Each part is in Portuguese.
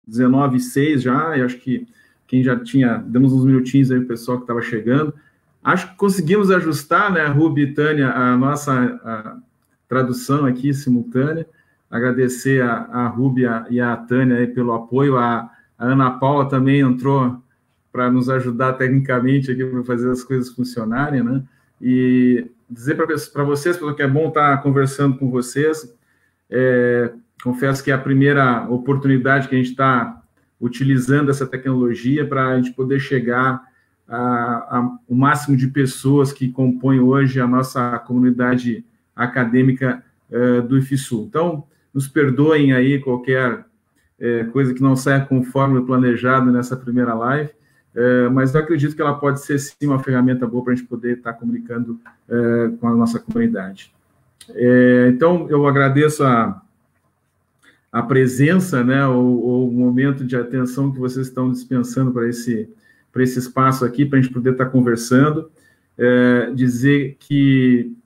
19h06 já, eu acho que quem já tinha, demos uns minutinhos aí, o pessoal que estava chegando. Acho que conseguimos ajustar, né, Rubi e Tânia, a nossa tradução aqui simultânea. Agradecer a Rubi e a Tânia aí pelo apoio. A Ana Paula também entrou para nos ajudar tecnicamente aqui para fazer as coisas funcionarem, né? E dizer para vocês, porque é bom estar conversando com vocês. Confesso que é a primeira oportunidade que a gente está utilizando essa tecnologia para a gente poder chegar o máximo de pessoas que compõem hoje a nossa comunidade acadêmica do IFSU. Então, nos perdoem aí qualquer coisa que não saia conforme o planejado nessa primeira live, mas eu acredito que ela pode ser, sim, uma ferramenta boa para a gente poder estar comunicando com a nossa comunidade. Então, eu agradeço a presença, né, o momento de atenção que vocês estão dispensando para esse espaço aqui, para a gente poder estar conversando, dizer que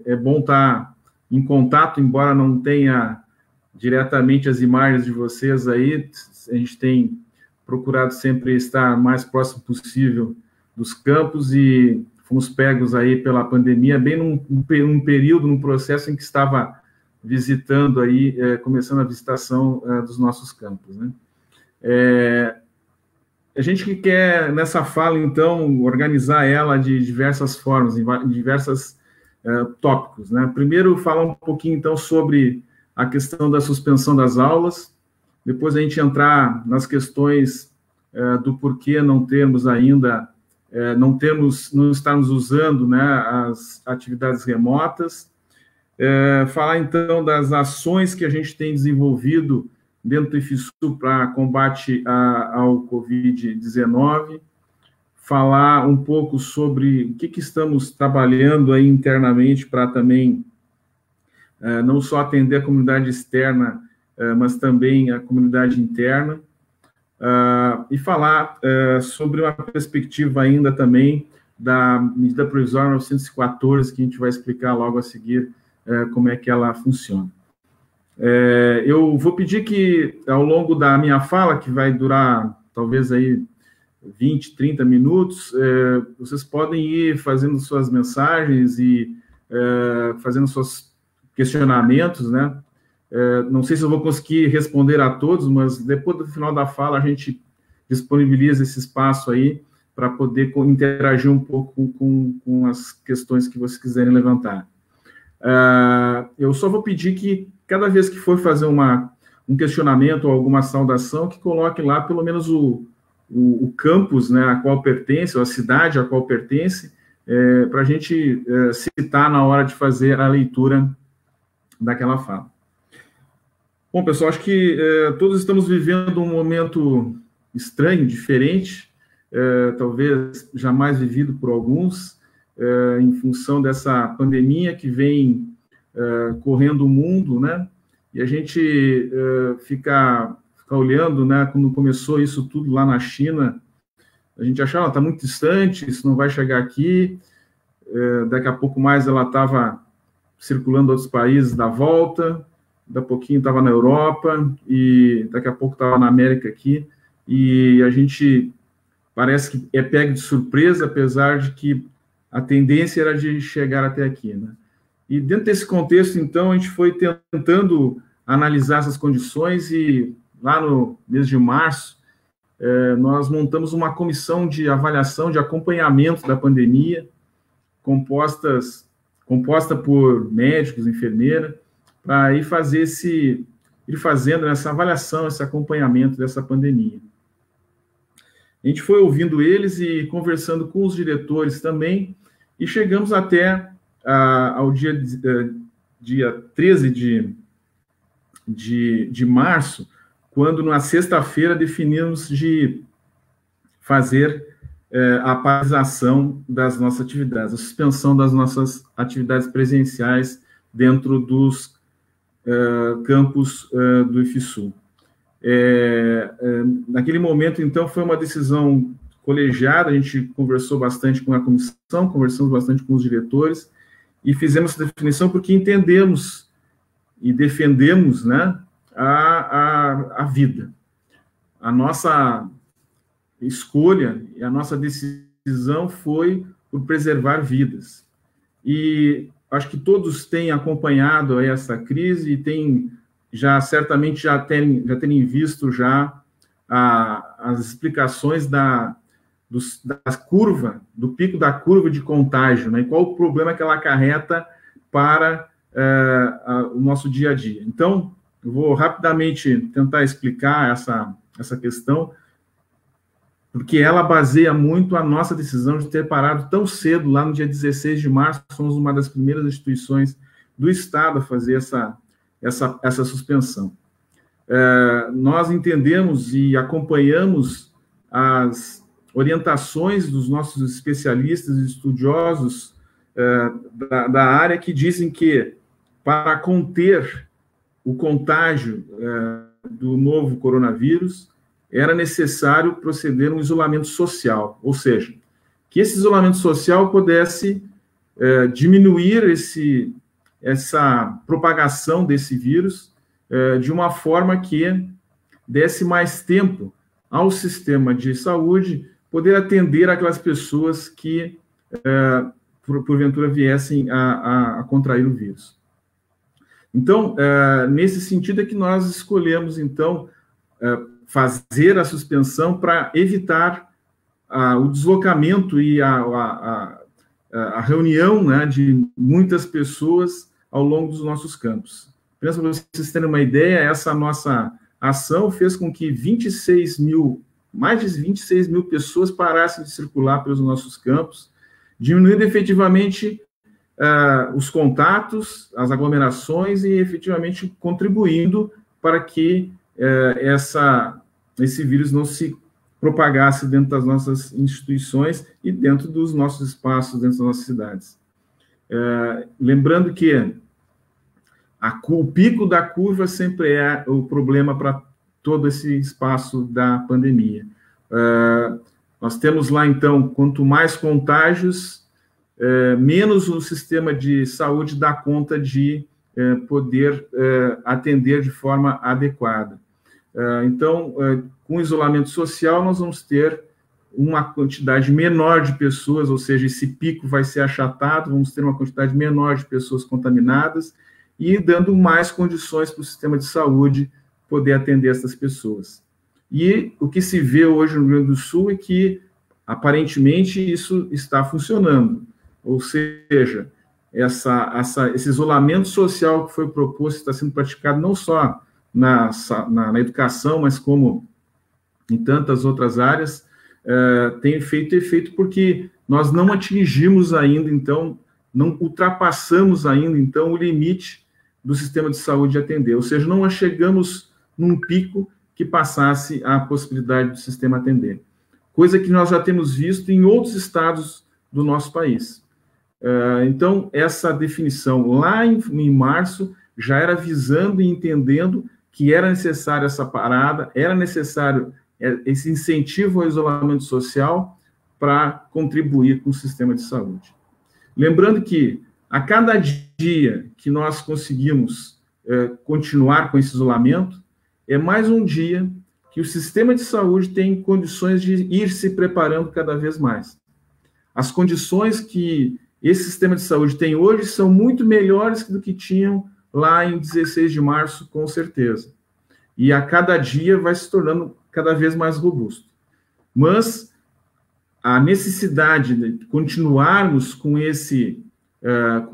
é bom estar em contato, embora não tenha diretamente as imagens de vocês aí, a gente tem procurado sempre estar mais próximo possível dos campos e fomos pegos aí pela pandemia, bem num período, num processo em que estava visitando aí, começando a visitação dos nossos campos, né? A gente que quer, nessa fala, então, organizar ela de diversas formas, em diversos tópicos, né? Primeiro, falar um pouquinho, então, sobre a questão da suspensão das aulas, depois a gente entrar nas questões do porquê não termos ainda, não estarmos usando, né, as atividades remotas, falar, então, das ações que a gente tem desenvolvido dentro do IFSU para combate ao Covid-19, falar um pouco sobre o que estamos trabalhando aí internamente para também não só atender a comunidade externa, mas também a comunidade interna, e falar sobre uma perspectiva ainda também da medida provisória 914, que a gente vai explicar logo a seguir como é que ela funciona. Eu vou pedir que, ao longo da minha fala, que vai durar talvez aí 20, 30 minutos, vocês podem ir fazendo suas mensagens e fazendo seus questionamentos, né? Não sei se eu vou conseguir responder a todos, mas depois do final da fala a gente disponibiliza esse espaço aí para poder interagir um pouco com as questões que vocês quiserem levantar. Eu só vou pedir que, cada vez que for fazer um questionamento ou alguma saudação, que coloque lá pelo menos o campus, né, a qual pertence, ou a cidade a qual pertence, para a gente citar na hora de fazer a leitura daquela fala. Bom, pessoal, acho que todos estamos vivendo um momento estranho, diferente, talvez jamais vivido por alguns, em função dessa pandemia que vem correndo o mundo, né? E a gente fica olhando, né? Quando começou isso tudo lá na China, a gente achava, está muito distante, isso não vai chegar aqui, daqui a pouco mais ela estava circulando outros países da volta, daqui a pouquinho estava na Europa, e daqui a pouco estava na América aqui, e a gente parece que é pego de surpresa, apesar de que a tendência era de chegar até aqui, né? E dentro desse contexto, então, a gente foi tentando analisar essas condições e lá no mês de março, nós montamos uma comissão de avaliação, de acompanhamento da pandemia, composta por médicos, enfermeira, para ir fazendo essa avaliação, esse acompanhamento dessa pandemia. A gente foi ouvindo eles e conversando com os diretores também, e chegamos até ao dia 13 de março, quando, na sexta-feira, definimos de fazer a paralisação das nossas atividades, a suspensão das nossas atividades presenciais dentro dos campus do IFSU. Naquele momento, então, foi uma decisão colegiada, a gente conversou bastante com a comissão, conversamos bastante com os diretores, e fizemos essa definição porque entendemos e defendemos, né, a vida. a nossa escolha e a nossa decisão foi por preservar vidas. E acho que todos têm acompanhado essa crise e têm certamente já terem visto já as explicações da curva, do pico da curva de contágio, né? E qual o problema que ela acarreta para o nosso dia a dia. Então, eu vou rapidamente tentar explicar essa questão, porque ela baseia muito a nossa decisão de ter parado tão cedo, lá no dia 16 de março, somos uma das primeiras instituições do Estado a fazer essa suspensão. Nós entendemos e acompanhamos as orientações dos nossos especialistas e estudiosos da área, que dizem que, para conter o contágio do novo coronavírus, era necessário proceder a um isolamento social, ou seja, que esse isolamento social pudesse diminuir essa propagação desse vírus de uma forma que desse mais tempo ao sistema de saúde poder atender aquelas pessoas que, porventura, viessem a contrair o vírus. Então, nesse sentido é que nós escolhemos, então, fazer a suspensão para evitar o deslocamento e a reunião, né, de muitas pessoas ao longo dos nossos campos. Para vocês terem uma ideia, essa nossa ação fez com que mais de 26 mil pessoas parassem de circular pelos nossos campos, diminuindo efetivamente os contatos, as aglomerações e efetivamente contribuindo para que esse vírus não se propagasse dentro das nossas instituições e dentro dos nossos espaços, dentro das nossas cidades. Lembrando que o pico da curva sempre é o problema para todo esse espaço da pandemia. Nós temos lá, então, quanto mais contágios, menos o sistema de saúde dá conta de poder atender de forma adequada. Então, com o isolamento social, nós vamos ter uma quantidade menor de pessoas, ou seja, esse pico vai ser achatado, vamos ter uma quantidade menor de pessoas contaminadas e dando mais condições para o sistema de saúde poder atender essas pessoas. E o que se vê hoje no Rio Grande do Sul é que, aparentemente, isso está funcionando. Ou seja, esse isolamento social que foi proposto está sendo praticado não só na educação, mas como em tantas outras áreas, tem feito efeito porque nós não atingimos ainda, então, não ultrapassamos ainda, então, o limite do sistema de saúde atender. Ou seja, não chegamos num pico que passasse a possibilidade do sistema atender. Coisa que nós já temos visto em outros estados do nosso país. Então, essa definição lá em março já era visando e entendendo que era necessária essa parada, era necessário esse incentivo ao isolamento social para contribuir com o sistema de saúde. Lembrando que a cada dia que nós conseguimos continuar com esse isolamento, é mais um dia que o sistema de saúde tem condições de ir se preparando cada vez mais. As condições que esse sistema de saúde tem hoje são muito melhores do que tinham lá em 16 de março, com certeza. E a cada dia vai se tornando cada vez mais robusto. Mas a necessidade de continuarmos com esse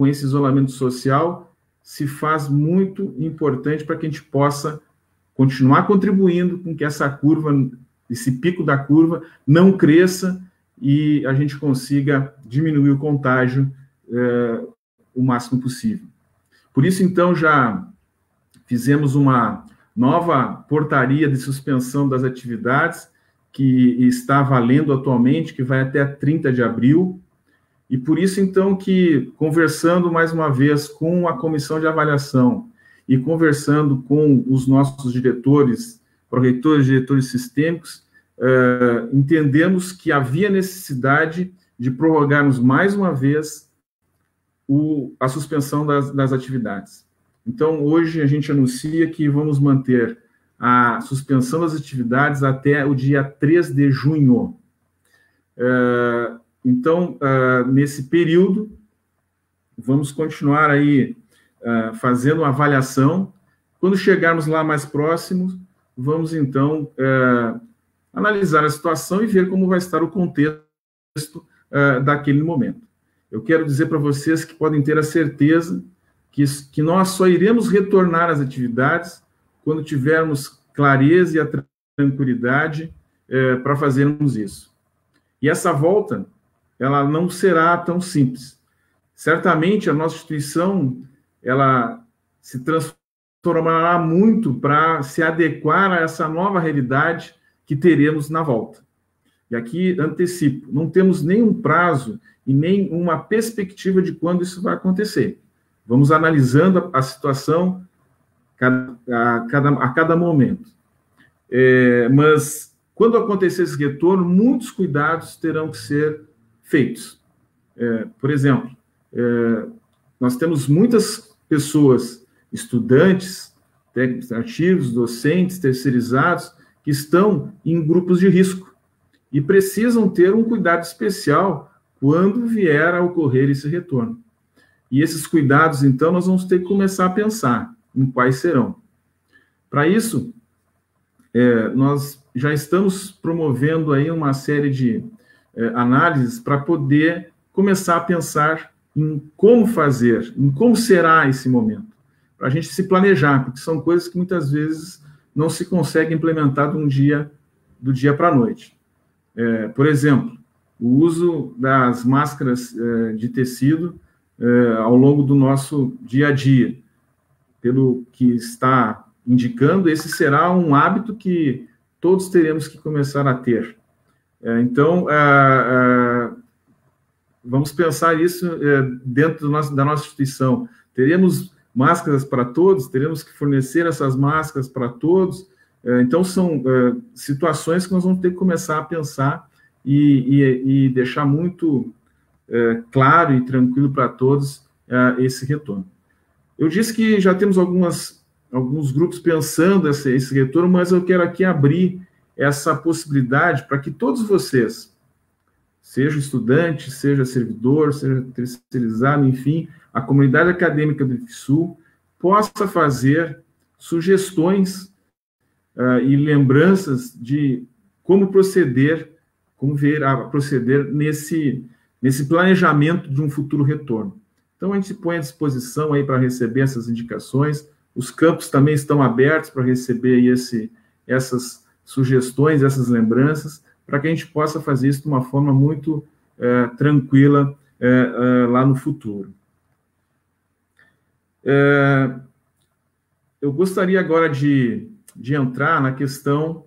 isolamento social se faz muito importante para que a gente possa continuar contribuindo com que essa curva, esse pico da curva, não cresça e a gente consiga diminuir o contágio o máximo possível. Por isso, então, já fizemos uma nova portaria de suspensão das atividades, que está valendo atualmente, que vai até 30 de abril, e por isso, então, que conversando mais uma vez com a comissão de avaliação e conversando com os nossos diretores, proreitores, diretores sistêmicos, entendemos que havia necessidade de prorrogarmos mais uma vez a suspensão das atividades. Então, hoje a gente anuncia que vamos manter a suspensão das atividades até o dia 3 de junho. Então, nesse período, vamos continuar aí fazendo uma avaliação. Quando chegarmos lá mais próximos, vamos, então, analisar a situação e ver como vai estar o contexto daquele momento. Eu quero dizer para vocês que podem ter a certeza que nós só iremos retornar às atividades quando tivermos clareza e a tranquilidade para fazermos isso. E essa volta, ela não será tão simples. Certamente, a nossa instituição, ela se transformará muito para se adequar a essa nova realidade que teremos na volta. E aqui, antecipo, não temos nenhum prazo e nem uma perspectiva de quando isso vai acontecer. Vamos analisando a situação a cada momento. Mas, quando acontecer esse retorno, muitos cuidados terão que ser feitos. Por exemplo, nós temos muitas pessoas, estudantes, técnicos ativos, docentes, terceirizados, que estão em grupos de risco e precisam ter um cuidado especial quando vier a ocorrer esse retorno. E esses cuidados, então, nós vamos ter que começar a pensar em quais serão. Para isso, nós já estamos promovendo aí uma série de análises para poder começar a pensar em como fazer, em como será esse momento, para a gente se planejar, porque são coisas que muitas vezes não se consegue implementar do dia para a noite. Por exemplo, o uso das máscaras de tecido ao longo do nosso dia a dia. Pelo que está indicando, esse será um hábito que todos teremos que começar a ter. Então, vamos pensar isso dentro da nossa instituição. Teremos máscaras para todos, teremos que fornecer essas máscaras para todos. Então, são situações que nós vamos ter que começar a pensar e deixar muito claro e tranquilo para todos esse retorno. Eu disse que já temos alguns grupos pensando esse retorno, mas eu quero aqui abrir essa possibilidade para que todos vocês, seja estudante, seja servidor, seja terceirizado, enfim, a comunidade acadêmica do IFSU possa fazer sugestões e lembranças de como proceder nesse planejamento de um futuro retorno. Então, a gente põe à disposição aí para receber essas indicações. Os campos também estão abertos para receber aí essas sugestões, essas lembranças, para que a gente possa fazer isso de uma forma muito tranquila lá no futuro. Eu gostaria agora de entrar na questão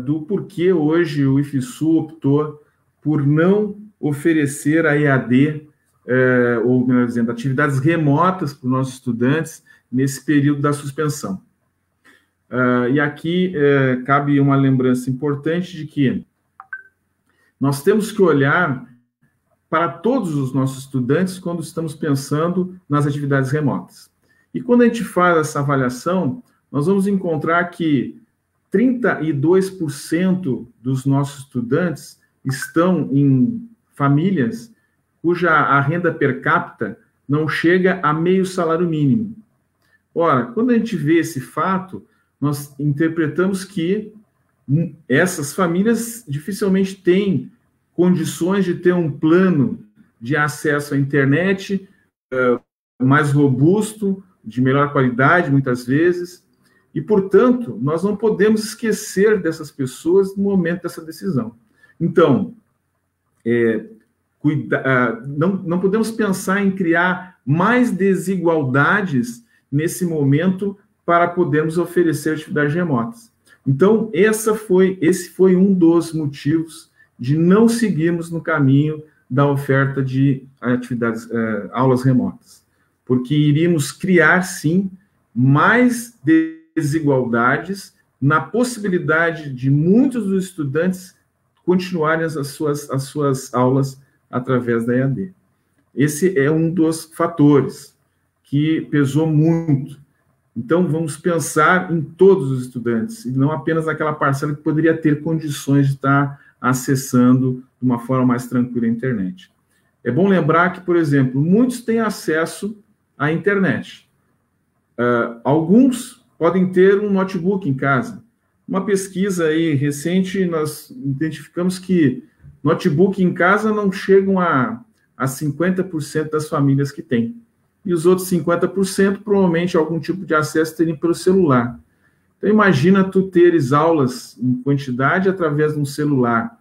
do porquê hoje o IFSU optou por não oferecer a EAD, ou melhor dizendo, atividades remotas para os nossos estudantes nesse período da suspensão. E aqui cabe uma lembrança importante de que nós temos que olhar para todos os nossos estudantes quando estamos pensando nas atividades remotas. E quando a gente faz essa avaliação, nós vamos encontrar que 32% dos nossos estudantes estão em famílias cuja a renda per capita não chega a meio salário mínimo. Ora, quando a gente vê esse fato, nós interpretamos que essas famílias dificilmente têm condições de ter um plano de acesso à internet mais robusto, de melhor qualidade, muitas vezes, e, portanto, nós não podemos esquecer dessas pessoas no momento dessa decisão. Então, não podemos pensar em criar mais desigualdades nesse momento para podermos oferecer atividades remotas. Então, esse foi um dos motivos de não seguirmos no caminho da oferta de atividades, aulas remotas, porque iríamos criar, sim, mais desigualdades na possibilidade de muitos dos estudantes continuarem as suas aulas através da EAD. Esse é um dos fatores que pesou muito. Então, vamos pensar em todos os estudantes, e não apenas naquela parcela que poderia ter condições de estar acessando de uma forma mais tranquila a internet. É bom lembrar que, por exemplo, muitos têm acesso à internet. Alguns podem ter um notebook em casa. Uma pesquisa aí recente, nós identificamos que notebook em casa não chegam a 50% das famílias que têm. E os outros 50%, provavelmente, algum tipo de acesso teriam pelo celular. Então, imagina tu teres aulas em quantidade através de um celular.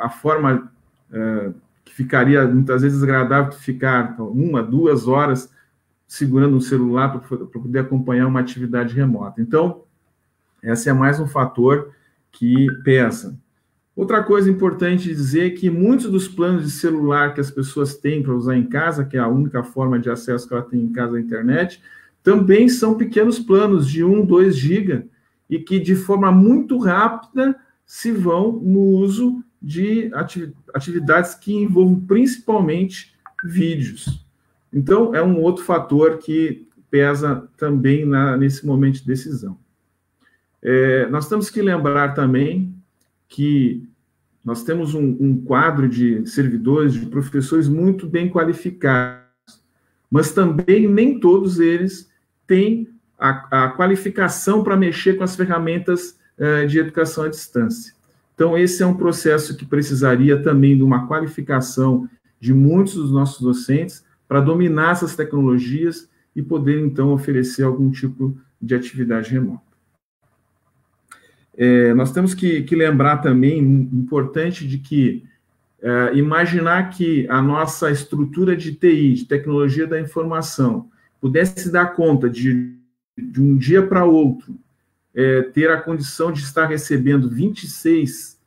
A forma que ficaria, muitas vezes, agradável ficar 1, 2 horas segurando um celular para poder acompanhar uma atividade remota. Então, esse é mais um fator que pesa. Outra coisa importante dizer é que muitos dos planos de celular que as pessoas têm para usar em casa, que é a única forma de acesso que ela tem em casa à internet, também são pequenos planos de 1, 2 GB e que, de forma muito rápida, se vão no uso de atividades que envolvam principalmente vídeos. Então, é um outro fator que pesa também nesse momento de decisão. Nós temos que lembrar também que nós temos um quadro de servidores, de professores muito bem qualificados, mas também nem todos eles têm a qualificação para mexer com as ferramentas de educação à distância. Então, esse é um processo que precisaria também de uma qualificação de muitos dos nossos docentes para dominar essas tecnologias e poder, então, oferecer algum tipo de atividade remota. Nós temos que lembrar também, importante, de que imaginar que a nossa estrutura de TI, de tecnologia da informação, pudesse dar conta de um dia para outro, ter a condição de estar recebendo 26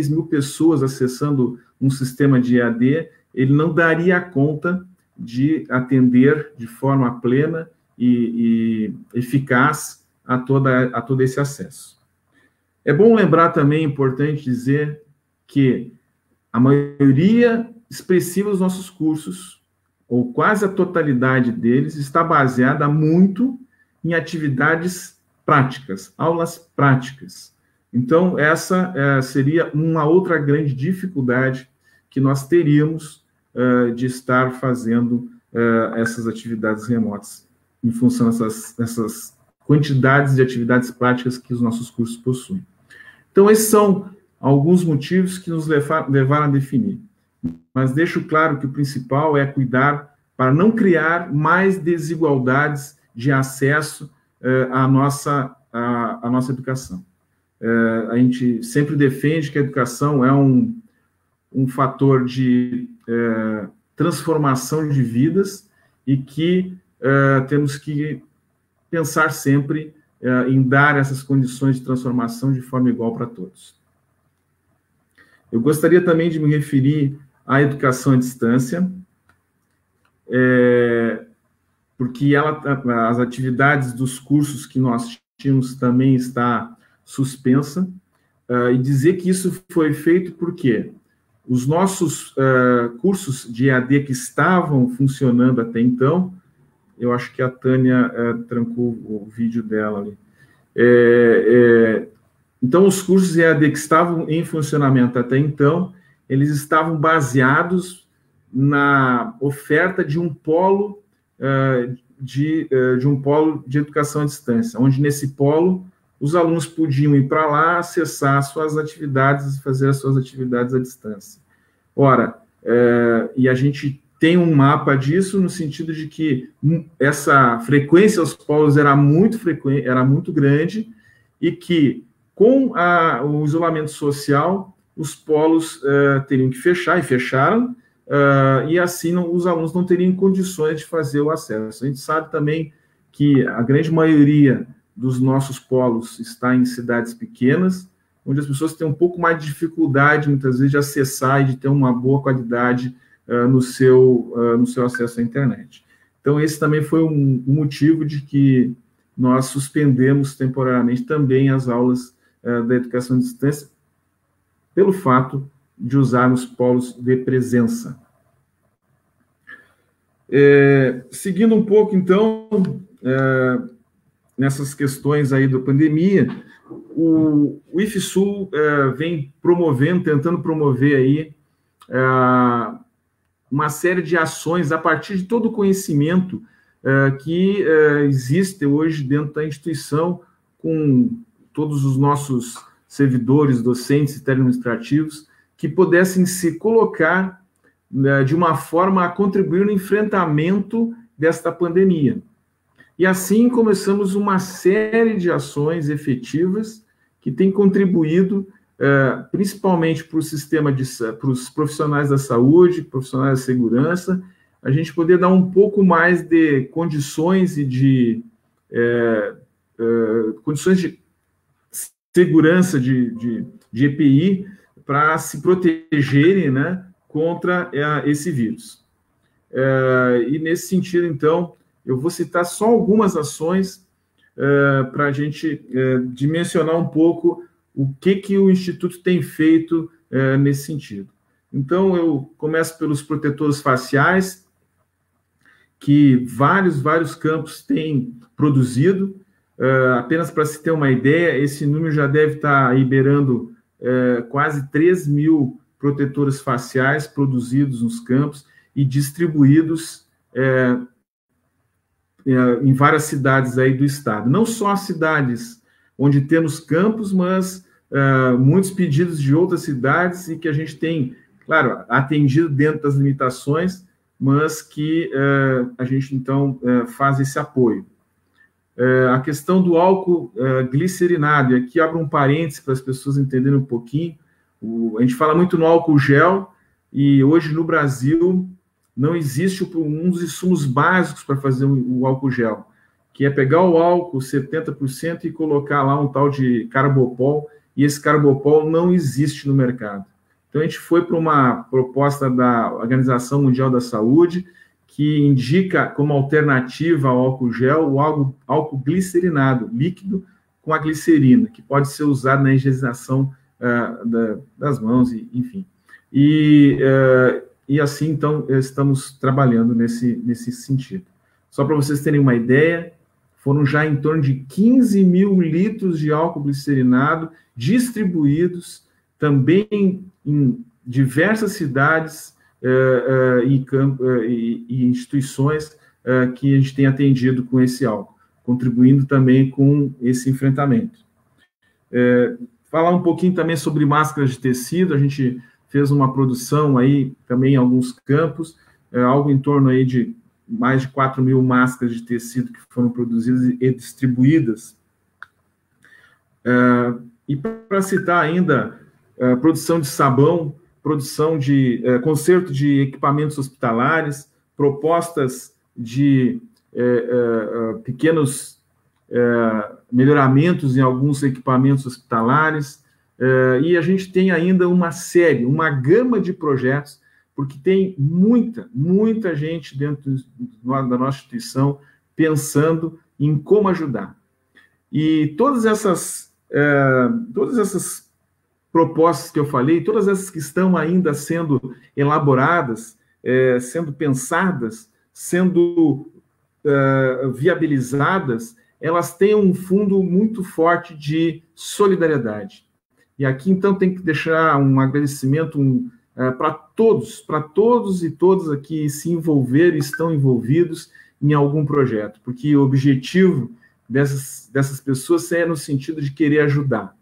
mil pessoas acessando um sistema de EAD, ele não daria conta de atender de forma plena e eficaz a todo esse acesso. É bom lembrar também, é importante dizer, que a maioria expressiva dos nossos cursos, ou quase a totalidade deles, está baseada muito em atividades práticas, aulas práticas. Então, essa seria uma outra grande dificuldade que nós teríamos de estar fazendo essas atividades remotas, em função dessas quantidades de atividades práticas que os nossos cursos possuem. Então, esses são alguns motivos que nos levaram a definir. Mas deixo claro que o principal é cuidar para não criar mais desigualdades de acesso à nossa educação. A gente sempre defende que a educação é um fator de transformação de vidas e que temos que pensar sempre em dar essas condições de transformação de forma igual para todos. Eu gostaria também de me referir à educação à distância, porque as atividades dos cursos que nós tínhamos também está suspensa, e dizer que isso foi feito porque os nossos cursos de EAD que estavam funcionando até então, eu acho que a Tânia trancou o vídeo dela ali. Então, os cursos EAD que estavam em funcionamento até então, eles estavam baseados na oferta de um polo de educação à distância, onde nesse polo os alunos podiam ir para lá, acessar suas atividades, fazer as suas atividades à distância. Ora, e a gente tem um mapa disso no sentido de que essa frequência aos polos era muito frequente, era muito grande, e que com o isolamento social, os polos teriam que fechar, e fecharam, e assim os alunos não teriam condições de fazer o acesso. A gente sabe também que a grande maioria dos nossos polos está em cidades pequenas, onde as pessoas têm um pouco mais de dificuldade, muitas vezes, de acessar e de ter uma boa qualidade no seu acesso à internet. Então, esse também foi um motivo de que nós suspendemos temporariamente também as aulas da educação à distância, pelo fato de usarmos polos de presença. Seguindo um pouco, então, nessas questões aí da pandemia, o IFSUL vem tentando promover aí uma série de ações a partir de todo o conhecimento que existe hoje dentro da instituição, com todos os nossos servidores, docentes e administrativos, que pudessem se colocar de uma forma a contribuir no enfrentamento desta pandemia. E assim começamos uma série de ações efetivas que têm contribuído principalmente para o sistema para os profissionais da saúde, profissionais da segurança, a gente poder dar um pouco mais de condições e de condições de segurança de EPI para se protegerem, né, contra esse vírus. E nesse sentido, então, eu vou citar só algumas ações para a gente dimensionar um pouco o que o Instituto tem feito nesse sentido. Então, eu começo pelos protetores faciais, que vários campos têm produzido. Apenas para se ter uma ideia, esse número já deve estar aí beirando quase 3 mil protetores faciais produzidos nos campos e distribuídos em várias cidades aí do estado. Não só as cidades onde temos campos, mas muitos pedidos de outras cidades e que a gente tem, claro, atendido dentro das limitações, mas que a gente, então, faz esse apoio. A questão do álcool glicerinado, e aqui abro um parênteses para as pessoas entenderem um pouquinho. A gente fala muito no álcool gel, e hoje no Brasil não existe um dos insumos básicos para fazer o álcool gel, que é pegar o álcool 70% e colocar lá um tal de carbopol, e esse carbopol não existe no mercado. Então, a gente foi para uma proposta da Organização Mundial da Saúde, que indica como alternativa ao álcool gel o álcool glicerinado, líquido com a glicerina, que pode ser usado na higienização das mãos, enfim. E assim, então, estamos trabalhando nesse sentido. Só para vocês terem uma ideia, foram já em torno de 15 mil litros de álcool glicerinado distribuídos também em diversas cidades e instituições que a gente tem atendido com esse álcool, contribuindo também com esse enfrentamento. Falar um pouquinho também sobre máscaras de tecido, a gente fez uma produção aí também em alguns campos, algo em torno aí de mais de 4 mil máscaras de tecido que foram produzidas e distribuídas. E para citar ainda, produção de sabão, produção de conserto de equipamentos hospitalares, propostas de pequenos melhoramentos em alguns equipamentos hospitalares, e a gente tem ainda uma gama de projetos, porque tem muita gente dentro da nossa instituição pensando em como ajudar. E todas essas propostas que eu falei, todas essas que estão ainda sendo elaboradas, sendo pensadas, sendo viabilizadas, elas têm um fundo muito forte de solidariedade. E aqui, então, tem que deixar um agradecimento para todos e todas aqui se envolveram, estão envolvidos em algum projeto, porque o objetivo dessas pessoas é no sentido de querer ajudar,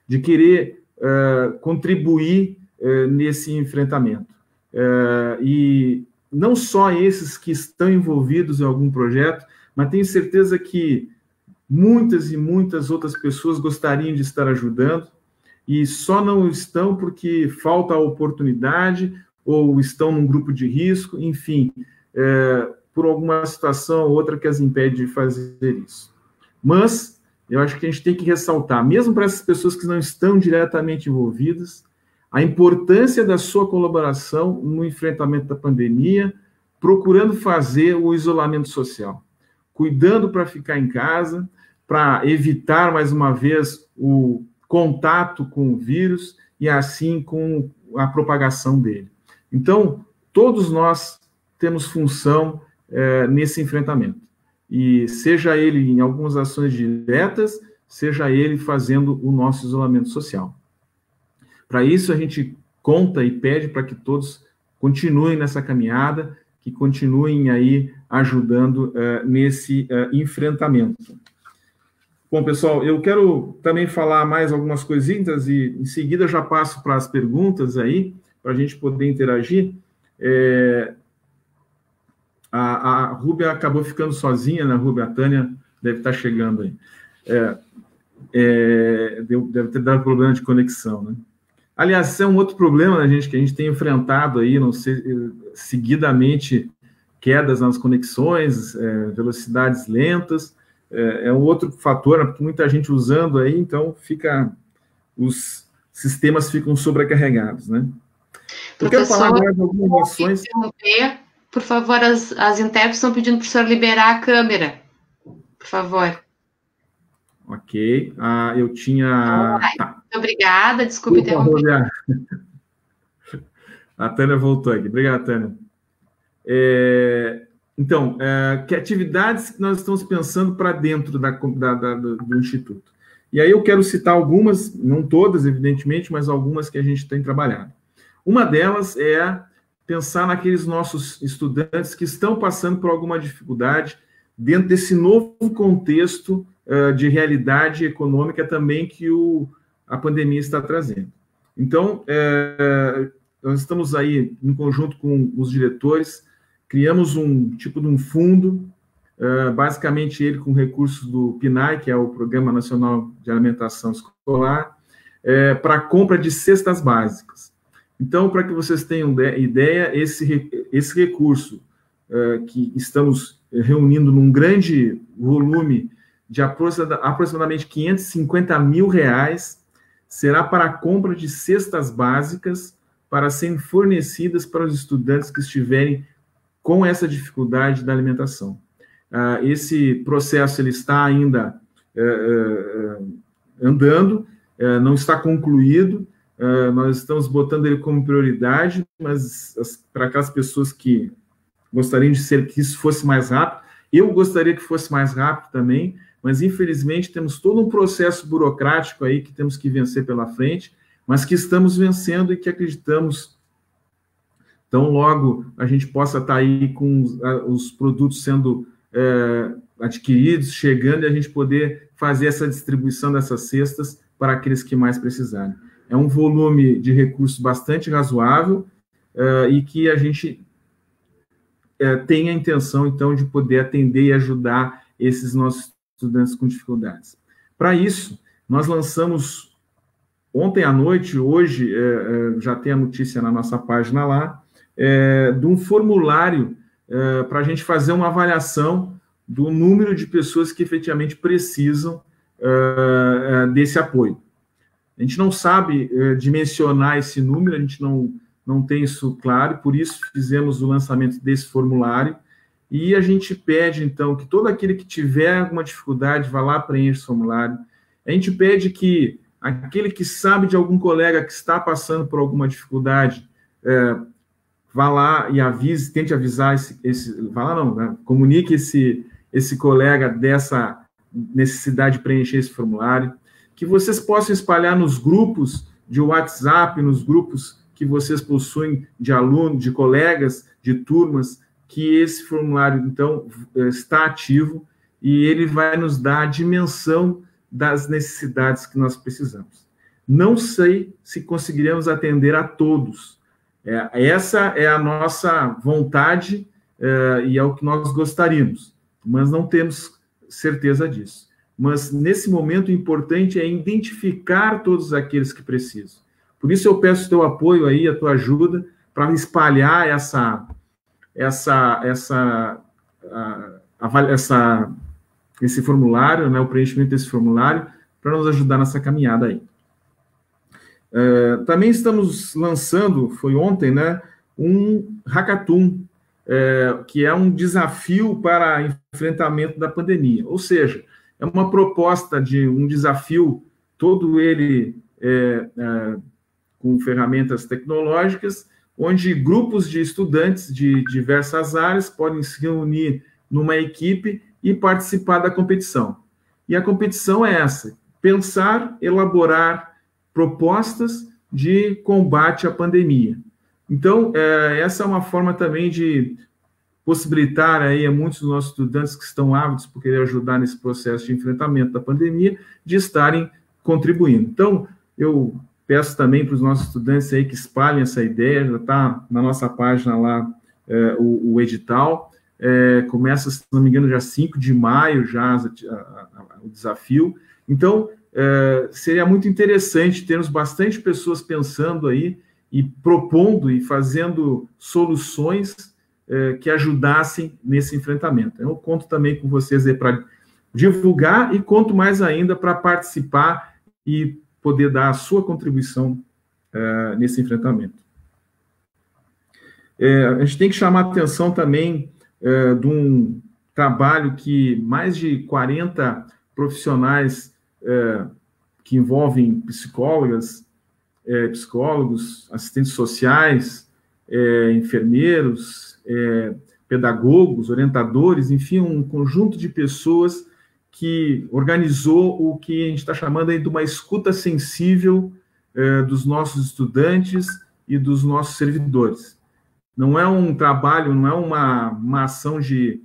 de querer contribuir nesse enfrentamento. E não só esses que estão envolvidos em algum projeto, mas tenho certeza que muitas e muitas outras pessoas gostariam de estar ajudando e só não estão porque falta a oportunidade ou estão num grupo de risco, enfim, por alguma situação ou outra que as impede de fazer isso. Mas eu acho que a gente tem que ressaltar, mesmo para essas pessoas que não estão diretamente envolvidas, a importância da sua colaboração no enfrentamento da pandemia, procurando fazer o isolamento social, cuidando para ficar em casa, para evitar, mais uma vez, o contato com o vírus e, assim, com a propagação dele. Então, todos nós temos função nesse enfrentamento. e seja ele em algumas ações diretas, seja ele fazendo o nosso isolamento social. Para isso, a gente conta e pede para que todos continuem nessa caminhada, que continuem aí ajudando nesse enfrentamento. Bom, pessoal, eu quero também falar mais algumas coisinhas e em seguida já passo para as perguntas aí, para a gente poder interagir. A Rúbia acabou ficando sozinha, né, Rúbia? A Tânia deve estar chegando aí. Deve ter dado problema de conexão, né? Aliás, esse é um outro problema, né, gente, que a gente tem enfrentado aí, não sei, seguidamente, quedas nas conexões, velocidades lentas, é um outro fator, né, porque muita gente usando aí, então os sistemas ficam sobrecarregados, né? Eu quero falar agora de algumas ações. Por favor, as intérpretes estão pedindo para o senhor liberar a câmera, por favor. Ok. Eu tinha... Tá. Muito obrigada, desculpe interromper. A Tânia voltou aqui. Obrigado, Tânia. Então, que atividades que nós estamos pensando para dentro do Instituto? E aí eu quero citar algumas, não todas, evidentemente, mas algumas que a gente tem trabalhado. Uma delas é pensar naqueles nossos estudantes que estão passando por alguma dificuldade dentro desse novo contexto de realidade econômica também que a pandemia está trazendo. Então, nós estamos aí, em conjunto com os diretores, criamos um tipo de um fundo, basicamente ele com recursos do PNAE, que é o Programa Nacional de Alimentação Escolar, para compra de cestas básicas. Então, para que vocês tenham ideia, esse recurso que estamos reunindo num grande volume de aproximadamente R$550 mil, será para a compra de cestas básicas para serem fornecidas para os estudantes que estiverem com essa dificuldade da alimentação. Esse processo ele está ainda andando, não está concluído, nós estamos botando ele como prioridade, mas para aquelas pessoas que gostariam que isso fosse mais rápido, eu gostaria que fosse mais rápido também, mas infelizmente temos todo um processo burocrático aí que temos que vencer pela frente, mas que estamos vencendo e que acreditamos tão logo a gente possa estar aí com os produtos sendo adquiridos, chegando, e a gente poder fazer essa distribuição dessas cestas para aqueles que mais precisarem. É um volume de recursos bastante razoável e que a gente tem a intenção, então, de poder atender e ajudar esses nossos estudantes com dificuldades. Para isso, nós lançamos ontem à noite, hoje, já tem a notícia na nossa página lá, de um formulário para a gente fazer uma avaliação do número de pessoas que efetivamente precisam desse apoio. A gente não sabe dimensionar esse número, a gente não tem isso claro, por isso fizemos o lançamento desse formulário, e a gente pede, então, que todo aquele que tiver alguma dificuldade vá lá, preencha esse formulário. A gente pede que aquele que sabe de algum colega que está passando por alguma dificuldade, vá lá e avise, tente avisar vá lá não, né? Comunique esse colega dessa necessidade de preencher esse formulário, que vocês possam espalhar nos grupos de WhatsApp, nos grupos que vocês possuem de alunos, de colegas, de turmas, que esse formulário, então, está ativo e ele vai nos dar a dimensão das necessidades que nós precisamos. Não sei se conseguiremos atender a todos. Essa é a nossa vontade e é o que nós gostaríamos, mas não temos certeza disso. Mas, nesse momento, o importante é identificar todos aqueles que precisam. Por isso, eu peço o teu apoio aí, a tua ajuda, para espalhar esse formulário, né, o preenchimento desse formulário, para nos ajudar nessa caminhada aí. Também estamos lançando, foi ontem, né, um hackathon, que é um desafio para enfrentamento da pandemia. Ou seja, é uma proposta de um desafio, todo ele com ferramentas tecnológicas, onde grupos de estudantes de diversas áreas podem se reunir numa equipe e participar da competição. E a competição é essa: pensar, elaborar propostas de combate à pandemia. Então, essa é uma forma também de possibilitar aí a muitos dos nossos estudantes que estão ávidos por querer ajudar nesse processo de enfrentamento da pandemia, de estarem contribuindo. Então, eu peço também para os nossos estudantes aí que espalhem essa ideia, já está na nossa página lá o edital, começa, se não me engano, já 5 de maio, já o desafio. Então, seria muito interessante termos bastante pessoas pensando aí e propondo e fazendo soluções que ajudassem nesse enfrentamento. Eu conto também com vocês aí para divulgar e conto mais ainda para participar e poder dar a sua contribuição nesse enfrentamento. A gente tem que chamar a atenção também de um trabalho que mais de 40 profissionais que envolvem psicólogos, assistentes sociais, enfermeiros, pedagogos, orientadores, enfim, um conjunto de pessoas que organizou o que a gente está chamando aí de uma escuta sensível dos nossos estudantes e dos nossos servidores. Não é um trabalho, não é uma ação de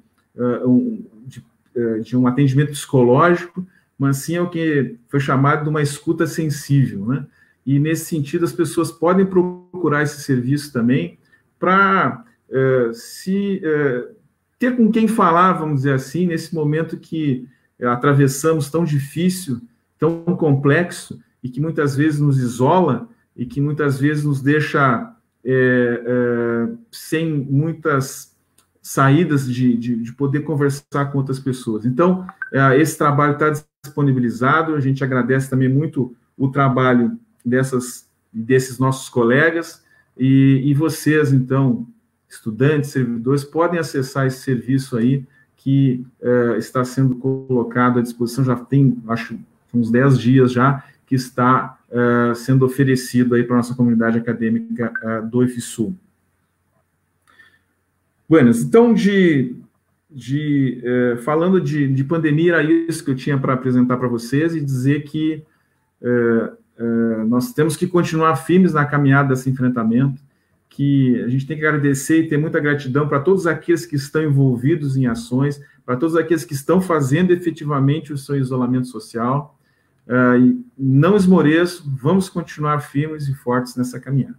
um atendimento psicológico, mas sim é o que foi chamado de uma escuta sensível, né? E, nesse sentido, as pessoas podem procurar esse serviço também para ter com quem falar, vamos dizer assim, nesse momento que atravessamos tão difícil, tão complexo, e que muitas vezes nos isola, e que muitas vezes nos deixa sem muitas saídas de poder conversar com outras pessoas. Então, esse trabalho está disponibilizado, a gente agradece também muito o trabalho desses nossos colegas, e vocês, então, estudantes, servidores, podem acessar esse serviço aí, que está sendo colocado à disposição, já tem, acho, uns 10 dias já, que está sendo oferecido aí para a nossa comunidade acadêmica do IFSU. Buenas, então, falando de pandemia, era isso que eu tinha para apresentar para vocês, e dizer que nós temos que continuar firmes na caminhada desse enfrentamento, que a gente tem que agradecer e ter muita gratidão para todos aqueles que estão envolvidos em ações, para todos aqueles que estão fazendo efetivamente o seu isolamento social. E não esmoreçam, vamos continuar firmes e fortes nessa caminhada.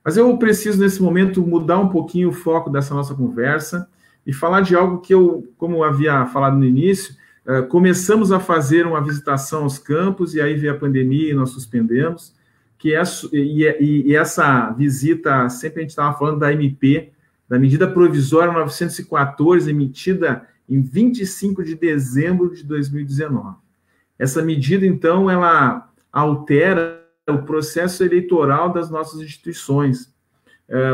Mas eu preciso, nesse momento, mudar um pouquinho o foco dessa nossa conversa e falar de algo que eu, como havia falado no início, começamos a fazer uma visitação aos campos, e aí veio a pandemia e nós suspendemos, e essa visita, sempre a gente estava falando da MP, da medida provisória 914, emitida em 25 de dezembro de 2019. Essa medida, então, ela altera o processo eleitoral das nossas instituições,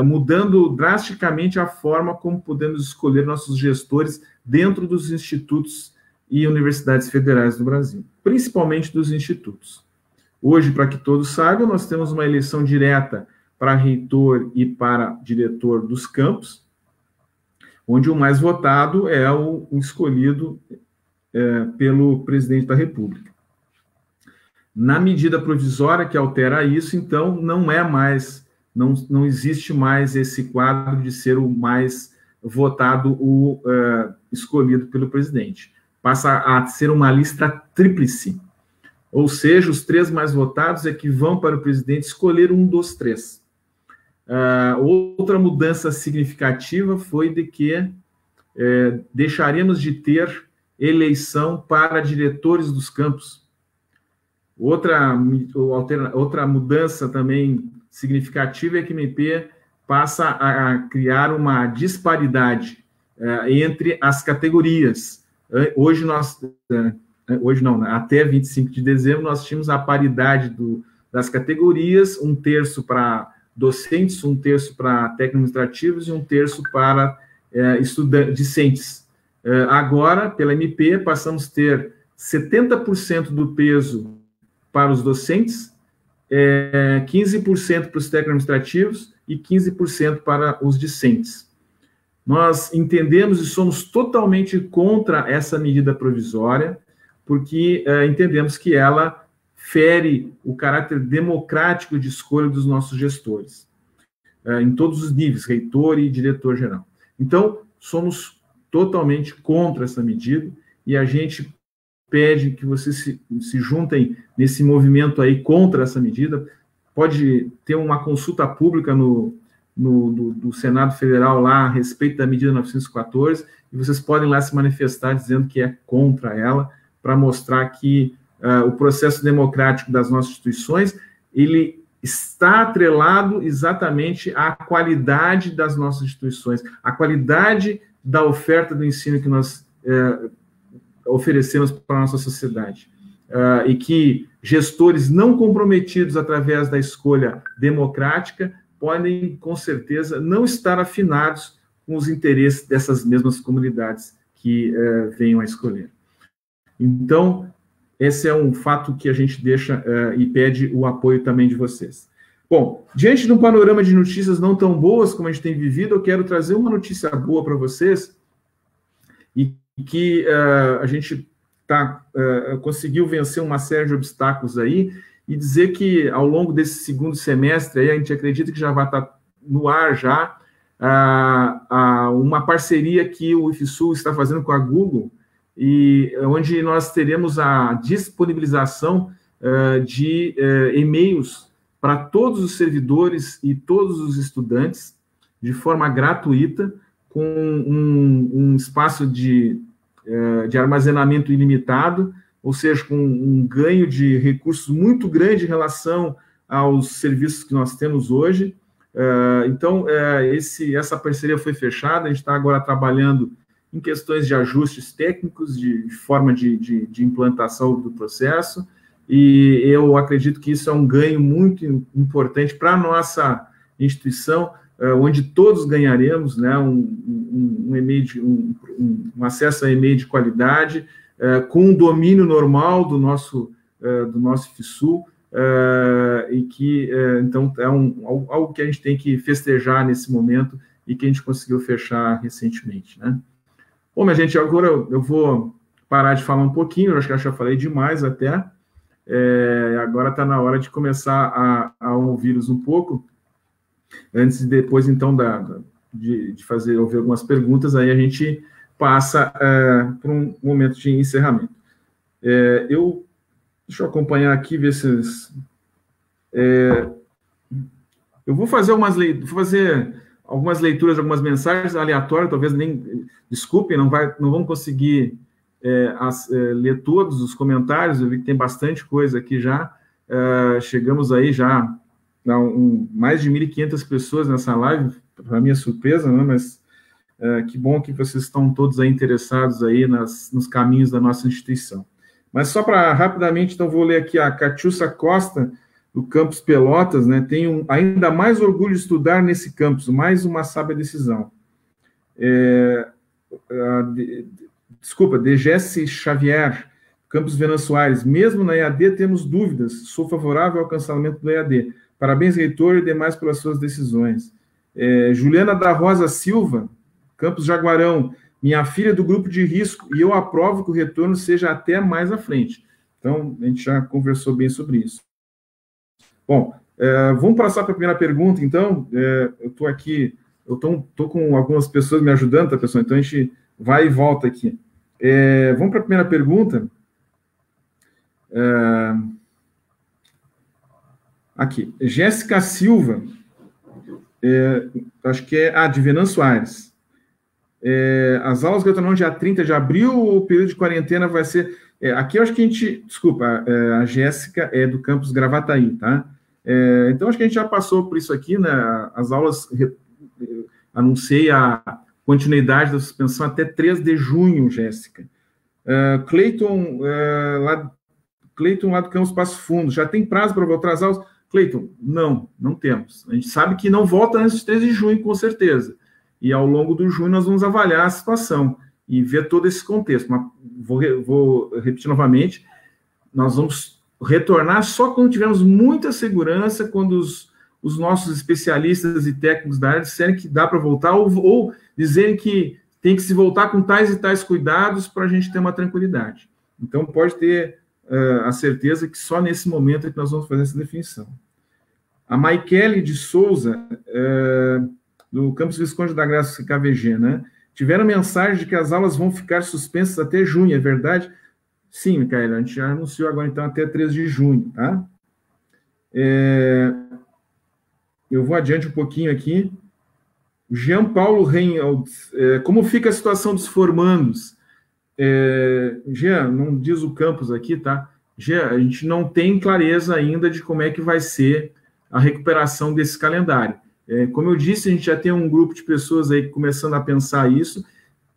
mudando drasticamente a forma como podemos escolher nossos gestores dentro dos institutos e universidades federais do Brasil, principalmente dos institutos. Hoje, para que todos saibam, nós temos uma eleição direta para reitor e para diretor dos campos, onde o mais votado é o escolhido pelo presidente da República. Na medida provisória que altera isso, então, não existe mais esse quadro de ser o mais votado, o escolhido pelo presidente. Passa a ser uma lista tríplice, ou seja, os 3 mais votados é que vão para o presidente escolher um dos 3. Outra mudança significativa foi de que deixaremos de ter eleição para diretores dos campos. Outra mudança também significativa é que a MP passa a criar uma disparidade entre as categorias. Hoje não, até 25 de dezembro nós tínhamos a paridade das categorias, 1/3 para docentes, 1/3 para técnico-administrativos e 1/3 para discentes. Agora, pela MP, passamos a ter 70% do peso para os docentes, 15% para os técnico-administrativos e 15% para os discentes. Nós entendemos e somos totalmente contra essa medida provisória, porque entendemos que ela fere o caráter democrático de escolha dos nossos gestores, em todos os níveis, reitor e diretor-geral. Então, somos totalmente contra essa medida e a gente pede que vocês se juntem nesse movimento aí contra essa medida. Pode ter uma consulta pública do Senado Federal lá a respeito da medida 914 e vocês podem lá se manifestar dizendo que é contra ela, para mostrar que o processo democrático das nossas instituições, ele está atrelado exatamente à qualidade das nossas instituições, à qualidade da oferta do ensino que nós oferecemos para a nossa sociedade. E que gestores não comprometidos através da escolha democrática podem, com certeza, não estar afinados com os interesses dessas mesmas comunidades que venham a escolher. Então, esse é um fato que a gente deixa e pede o apoio também de vocês. Bom, diante de um panorama de notícias não tão boas como a gente tem vivido, eu quero trazer uma notícia boa para vocês e que a gente conseguiu vencer uma série de obstáculos aí e dizer que ao longo desse segundo semestre aí, a gente acredita que já vai estar no ar já uma parceria que o IFSU está fazendo com a Google, e onde nós teremos a disponibilização de e-mails para todos os servidores e todos os estudantes, de forma gratuita, com um espaço de armazenamento ilimitado, ou seja, com um ganho de recursos muito grande em relação aos serviços que nós temos hoje. Então, essa parceria foi fechada, a gente está agora trabalhando em questões de ajustes técnicos, de forma de implantação do processo, e eu acredito que isso é um ganho muito importante para a nossa instituição, onde todos ganharemos, né, um acesso a e-mail de qualidade, com um domínio normal do nosso IFSU, e que, então, é algo que a gente tem que festejar nesse momento e que a gente conseguiu fechar recentemente, né? Bom, minha gente, agora eu vou parar de falar um pouquinho, eu acho que eu já falei demais até, agora está na hora de começar a ouvi-los um pouco, antes e depois, então, de ouvir algumas perguntas, aí a gente passa para um momento de encerramento. Deixa eu acompanhar aqui, ver se... eu vou fazer algumas leituras de algumas mensagens aleatórias, talvez nem... Desculpem, não vão conseguir ler todos os comentários, eu vi que tem bastante coisa aqui já. Chegamos aí já a mais de 1.500 pessoas nessa live, para minha surpresa, né? Mas que bom que vocês estão todos aí interessados aí nos caminhos da nossa instituição. Mas só para rapidamente, então vou ler aqui a Catiúcia Costa, do Campus Pelotas, né? Tenho ainda mais orgulho de estudar nesse campus, mais uma sábia decisão. Degesse Xavier, Campus Venan Soares, mesmo na EAD temos dúvidas, sou favorável ao cancelamento do EAD. Parabéns, reitor, e demais pelas suas decisões. Juliana da Rosa Silva, Campus Jaguarão, minha filha é do grupo de risco, e eu aprovo que o retorno seja até mais à frente. Então, a gente já conversou bem sobre isso. Bom, vamos passar para a primeira pergunta, então. Eu estou aqui, eu estou com algumas pessoas me ajudando, tá, pessoal? Então, a gente vai e volta aqui. Vamos para a primeira pergunta. Aqui, Jéssica Silva, acho que é de Venan Soares. As aulas retornam dia 30 de abril, o período de quarentena vai ser... aqui eu acho que a gente... Desculpa, a Jéssica é do campus Gravataí, tá? Então, acho que a gente já passou por isso aqui, né? As aulas... anunciei a continuidade da suspensão até 3 de junho, Jéssica. Cleiton, lá do campus Passo Fundo, já tem prazo para voltar às aulas? Cleiton, não temos. A gente sabe que não volta antes de 3 de junho, com certeza. E ao longo do junho nós vamos avaliar a situação e ver todo esse contexto. Mas vou repetir novamente, nós vamos retornar só quando tivermos muita segurança, quando os nossos especialistas e técnicos da área disserem que dá para voltar, ou dizerem que tem que se voltar com tais e tais cuidados para a gente ter uma tranquilidade. Então, pode ter a certeza que só nesse momento é que nós vamos fazer essa definição. A Maikele de Souza, do Campus Visconde da Graça, KVG, né? Tiveram mensagem de que as aulas vão ficar suspensas até junho, é verdade? Sim, Micaela, a gente já anunciou agora, então, até 3 de junho, tá? Eu vou adiante um pouquinho aqui. Jean Paulo Reynolds, como fica a situação dos formandos? Jean, não diz o campus aqui, tá? Jean, a gente não tem clareza ainda de como é que vai ser a recuperação desse calendário. Como eu disse, a gente já tem um grupo de pessoas aí começando a pensar isso,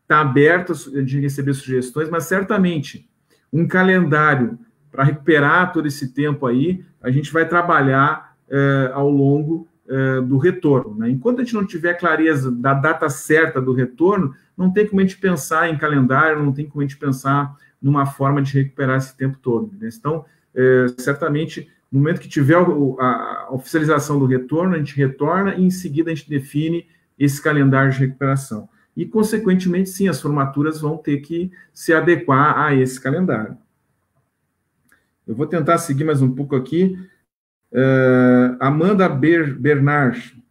está aberto de receber sugestões, mas certamente um calendário para recuperar todo esse tempo aí, a gente vai trabalhar ao longo do retorno, né? Enquanto a gente não tiver clareza da data certa do retorno, não tem como a gente pensar em calendário, não tem como a gente pensar numa forma de recuperar esse tempo todo, né? Então, certamente, no momento que tiver a oficialização do retorno, a gente retorna e, em seguida, a gente define esse calendário de recuperação. E, consequentemente, sim, as formaturas vão ter que se adequar a esse calendário. Eu vou tentar seguir mais um pouco aqui. Amanda Bernard,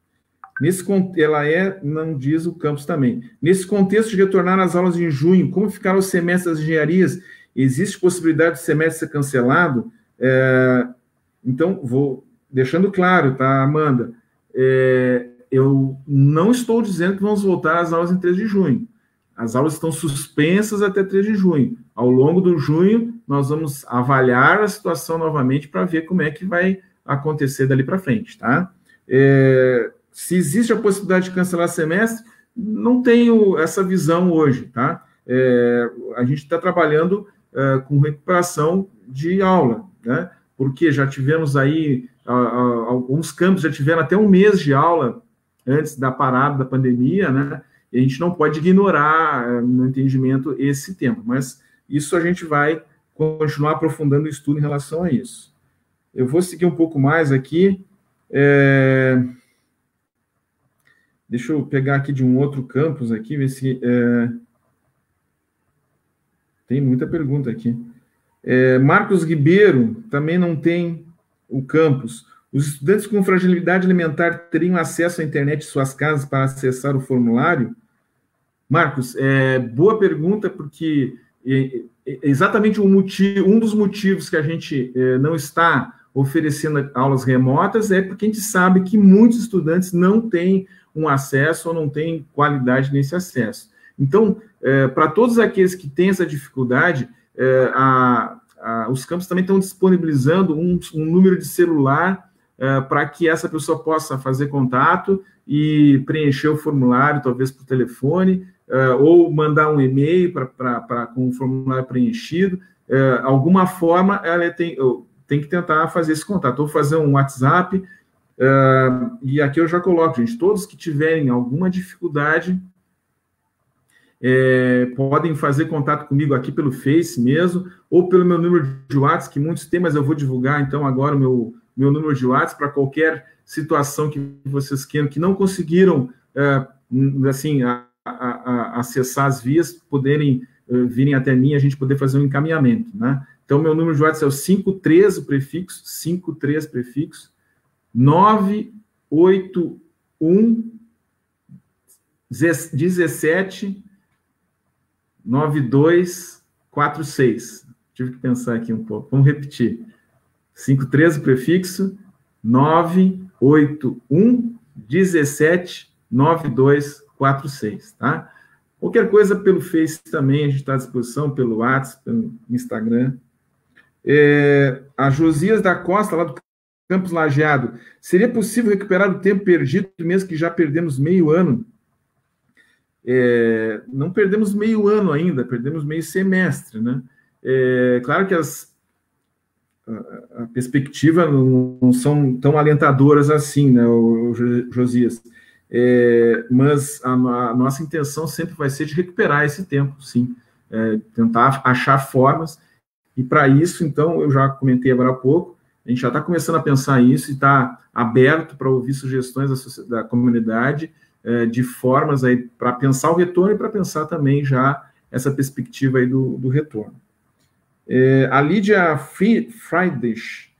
ela não diz o campus também. Nesse contexto de retornar às aulas em junho, como ficaram os semestres das engenharias? Existe possibilidade de semestre ser cancelado? Então, vou deixando claro, tá, Amanda? Eu não estou dizendo que vamos voltar às aulas em 3 de junho. As aulas estão suspensas até 3 de junho. Ao longo do junho, nós vamos avaliar a situação novamente para ver como é que vai acontecer dali para frente, tá? Se existe a possibilidade de cancelar semestre, não tenho essa visão hoje, tá? A gente está trabalhando com recuperação de aula, né? Porque já tivemos aí, alguns campos já tiveram até 1 mês de aula antes da parada da pandemia, né? E a gente não pode ignorar, no entendimento, esse tempo, mas isso a gente vai continuar aprofundando o estudo em relação a isso. Eu vou seguir um pouco mais aqui. Deixa eu pegar aqui de um outro campus aqui, ver se... Tem muita pergunta aqui. Marcos Ribeiro também não tem o campus. Os estudantes com fragilidade alimentar teriam acesso à internet em suas casas para acessar o formulário? Marcos, boa pergunta, porque exatamente um dos motivos que a gente não está oferecendo aulas remotas é porque a gente sabe que muitos estudantes não têm um acesso ou não têm qualidade nesse acesso. Então, para todos aqueles que têm essa dificuldade, os campos também estão disponibilizando um número de celular para que essa pessoa possa fazer contato e preencher o formulário, talvez por telefone, ou mandar um e-mail com o formulário preenchido. Alguma forma, ela tem que tentar fazer esse contato, ou fazer um WhatsApp, e aqui eu já coloco, gente, todos que tiverem alguma dificuldade, podem fazer contato comigo aqui pelo Face mesmo, ou pelo meu número de WhatsApp, que muitos têm, mas eu vou divulgar, então, agora o meu número de WhatsApp para qualquer situação que vocês queiram, que não conseguiram, assim, acessar as vias, poderem virem até mim, a gente poder fazer um encaminhamento, né? Então, meu número de WhatsApp é o 53, o prefixo, 53 prefixo, 981 17 9246. Tive que pensar aqui um pouco. Vamos repetir. 53 o prefixo, 981 17 9246, tá? Qualquer coisa pelo Face também, a gente está à disposição, pelo WhatsApp, pelo Instagram. A Josias da Costa, lá do Campus Lajeado, seria possível recuperar o tempo perdido, mesmo que já perdemos meio ano? Não perdemos meio ano ainda, perdemos meio semestre, né? Claro que a perspectiva não são tão alentadoras assim, né, Josias? Mas a nossa intenção sempre vai ser de recuperar esse tempo, sim. Tentar achar formas, e para isso, então, eu já comentei agora há pouco, A gente já está começando a pensar isso e está aberto para ouvir sugestões da comunidade de formas aí para pensar o retorno e para pensar também já essa perspectiva aí do retorno. A Lídia Friedrich,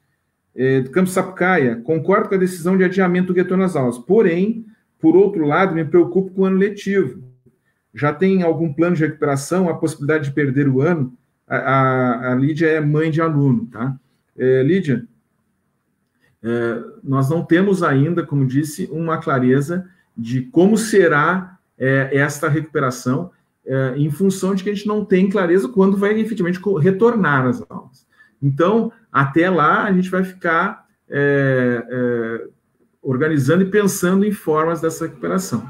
do Campus Sapucaia, concordo com a decisão de adiamento do retorno às aulas, porém, por outro lado, me preocupo com o ano letivo. Já tem algum plano de recuperação, a possibilidade de perder o ano? A Lídia é mãe de aluno, tá? Lídia, nós não temos ainda, como disse, uma clareza de como será esta recuperação, em função de que a gente não tem clareza quando vai efetivamente retornar às aulas. Então, até lá, a gente vai ficar organizando e pensando em formas dessa recuperação.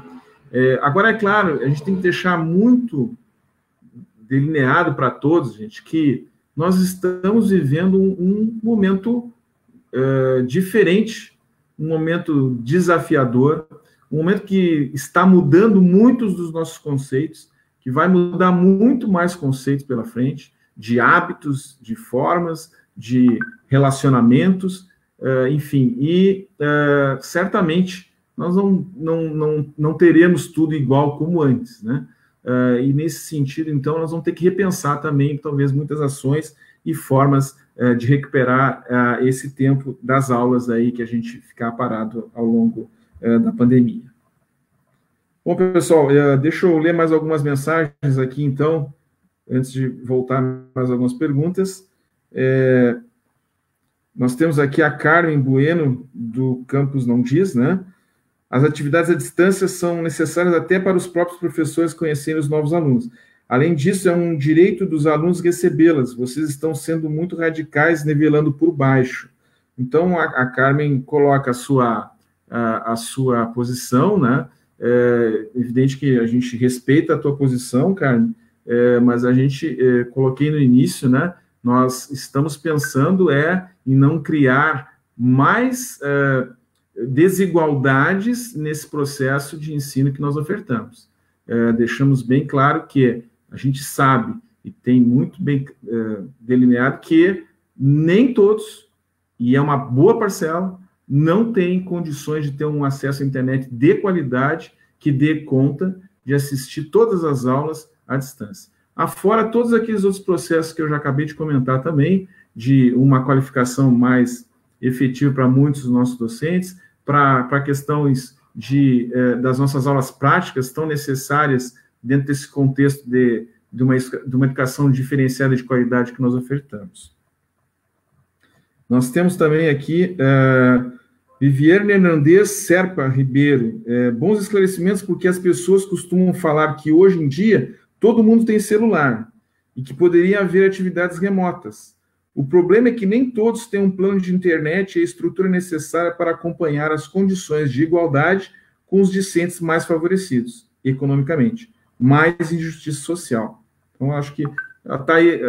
Agora, é claro, a gente tem que deixar muito delineado para todos, gente, que nós estamos vivendo um momento diferente, um momento desafiador, um momento que está mudando muitos dos nossos conceitos, que vai mudar muito mais conceitos pela frente, de hábitos, de formas, de relacionamentos, enfim, e certamente nós não teremos tudo igual como antes, né? E nesse sentido, então, nós vamos ter que repensar também, talvez, muitas ações e formas de recuperar esse tempo das aulas aí que a gente ficar parado ao longo da pandemia. Bom, pessoal, deixa eu ler mais algumas mensagens aqui, então, antes de voltar mais algumas perguntas. Nós temos aqui a Carmen Bueno, do Campus Não Diz, né? As atividades à distância são necessárias até para os próprios professores conhecerem os novos alunos. Além disso, é um direito dos alunos recebê-las. Vocês estão sendo muito radicais, nivelando por baixo. Então, a Carmen coloca a sua posição, né? É evidente que a gente respeita a tua posição, Carmen, mas a gente, coloquei no início, né? Nós estamos pensando em não criar mais desigualdades nesse processo de ensino que nós ofertamos. Deixamos bem claro que a gente sabe, e tem muito bem delineado, que nem todos, e é uma boa parcela, não têm condições de ter um acesso à internet de qualidade que dê conta de assistir todas as aulas à distância. Afora todos aqueles outros processos que eu já acabei de comentar também, de uma qualificação mais efetiva para muitos dos nossos docentes, para questões das nossas aulas práticas tão necessárias dentro desse contexto de uma educação diferenciada de qualidade que nós ofertamos. Nós temos também aqui Viviane Hernandes Serpa Ribeiro. Bons esclarecimentos, porque as pessoas costumam falar que hoje em dia todo mundo tem celular e que poderia haver atividades remotas. O problema é que nem todos têm um plano de internet e a estrutura necessária para acompanhar as condições de igualdade com os discentes mais favorecidos, economicamente, mais injustiça social. Então, acho que ela está aí,